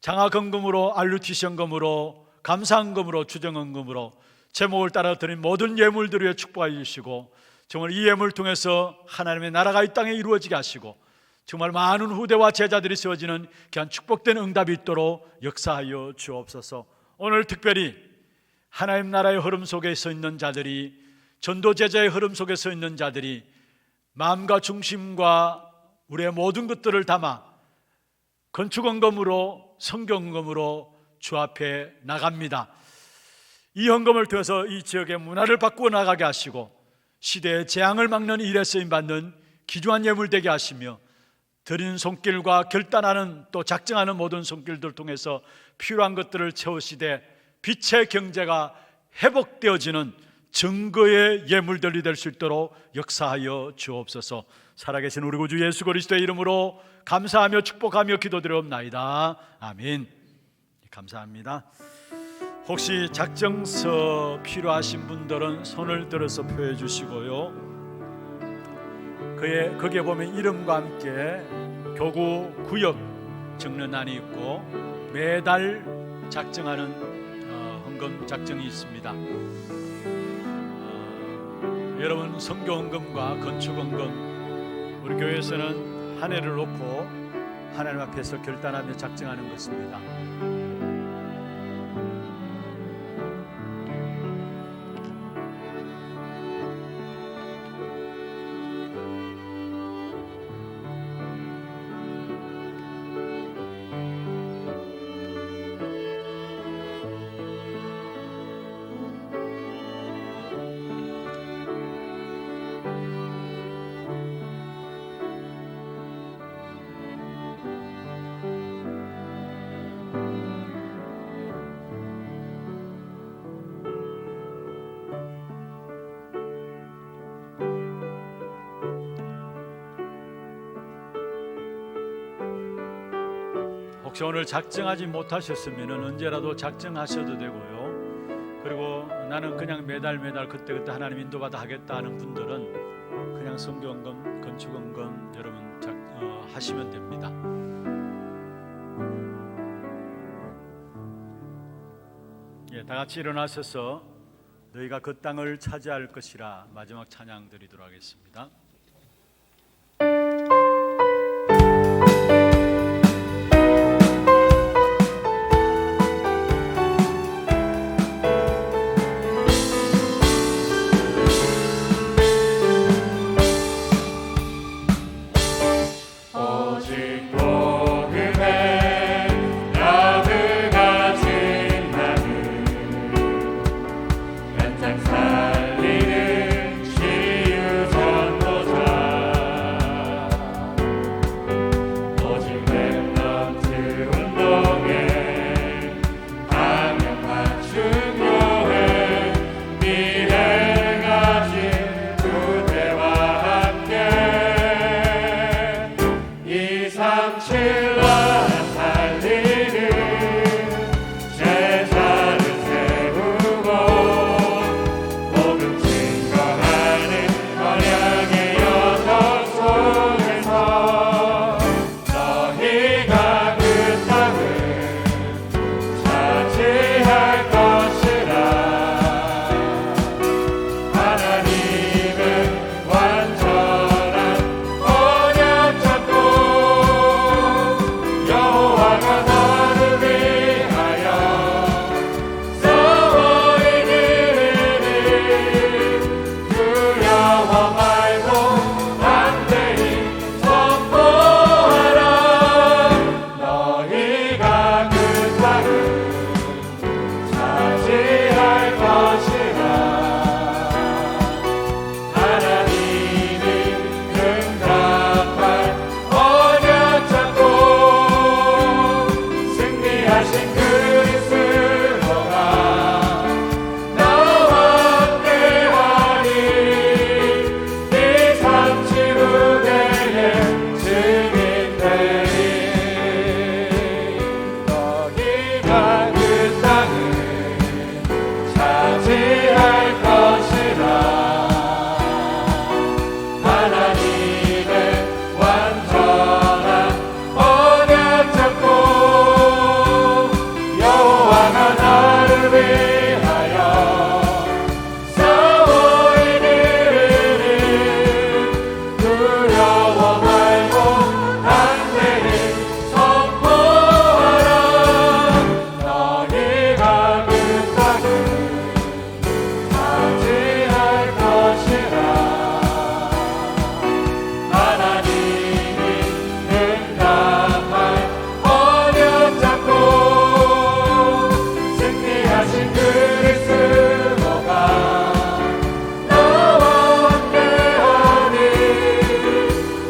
장학헌금으로 RUTC헌금으로 감사헌금으로 주정헌금으로 제목을 따라 드린 모든 예물들을 축복하여 주시고 정말 이 예물을 통해서 하나님의 나라가 이 땅에 이루어지게 하시고 정말 많은 후대와 제자들이 세워지는 귀한 축복된 응답이 있도록 역사하여 주옵소서. 오늘 특별히 하나님 나라의 흐름 속에 서 있는 자들이 전도 제자의 흐름 속에 서 있는 자들이 마음과 중심과 우리의 모든 것들을 담아 건축헌금으로 성경헌금으로 주 앞에 나갑니다. 이 헌금을 통해서 이 지역의 문화를 바꾸어 나가게 하시고 시대의 재앙을 막는 일에 쓰임받는 귀중한 예물 되게 하시며 드리는 손길과 결단하는 또 작정하는 모든 손길들을 통해서 필요한 것들을 채우시되 빛의 경제가 회복되어지는 증거의 예물들이 될 수 있도록 역사하여 주옵소서. 살아계신 우리 구주 예수 그리스도의 이름으로 감사하며 축복하며 기도드리옵나이다. 아멘. 감사합니다. 혹시 작정서 필요하신 분들은 손을 들어서 표해 주시고요. 거기에 보면 이름과 함께 교구 구역 적는 난이 있고 매달 작정하는 헌금 작정이 있습니다. 여러분 성교헌금과 건축헌금 우리 교회에서는 한 해를 놓고 하나님 앞에서 결단하며 작정하는 것입니다. 혹시 오늘 작정하지 못하셨으면 언제라도 작정하셔도 되고요. 그리고 나는 그냥 매달 그때그때 하나님 인도받아 하겠다 하는 분들은 그냥 성교헌금, 건축헌금 여러분 하시면 됩니다. 다 같이 일어나셔서 너희가 그 땅을 차지할 것이라 마지막 찬양 드리도록 하겠습니다. 살리는 치유전도 것이라 하나님이 응답할 언약 잡고 승리하신 그리스도가 나와 함께하니 이 삶 치루되에 증인 되리 너희가 그 땅을 차지할 것이라 하나님의 완전한 언약 잡고 여호와가 나를 위하여 싸워 이기리니 두려워 말고 담대히 선포하라 너희가 그 땅을 차지할 것이라 하나님이 응답할 언약 잡고 승리하신 그리스도가 나와 함께하니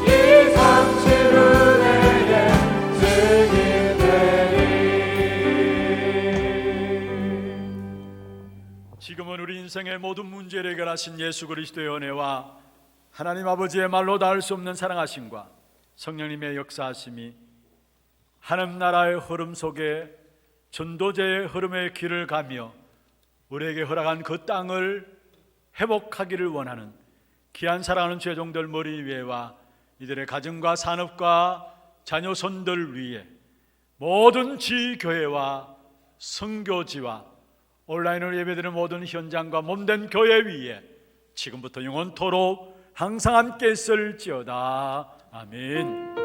이 삶 치루되에 증인 되리 지금은 우리 인생의 모든 문제를 해결하신 예수 그리스도의 은혜와 하나님 아버지의 말로 닿을 수 없는 사랑하심과 성령님의 역사하심이 하나님 나라의 흐름 속에 전도제의 흐름의 길을 가며 우리에게 허락한 그 땅을 회복하기를 원하는 귀한 사랑하는 죄종들 머리 위에와 이들의 가정과 산업과 자녀손들 위에 모든 지교회와 선교지와 온라인으로 예배드리는 모든 현장과 몸된 교회 위에 지금부터 영원토록 항상 함께 있을지어다. 아멘.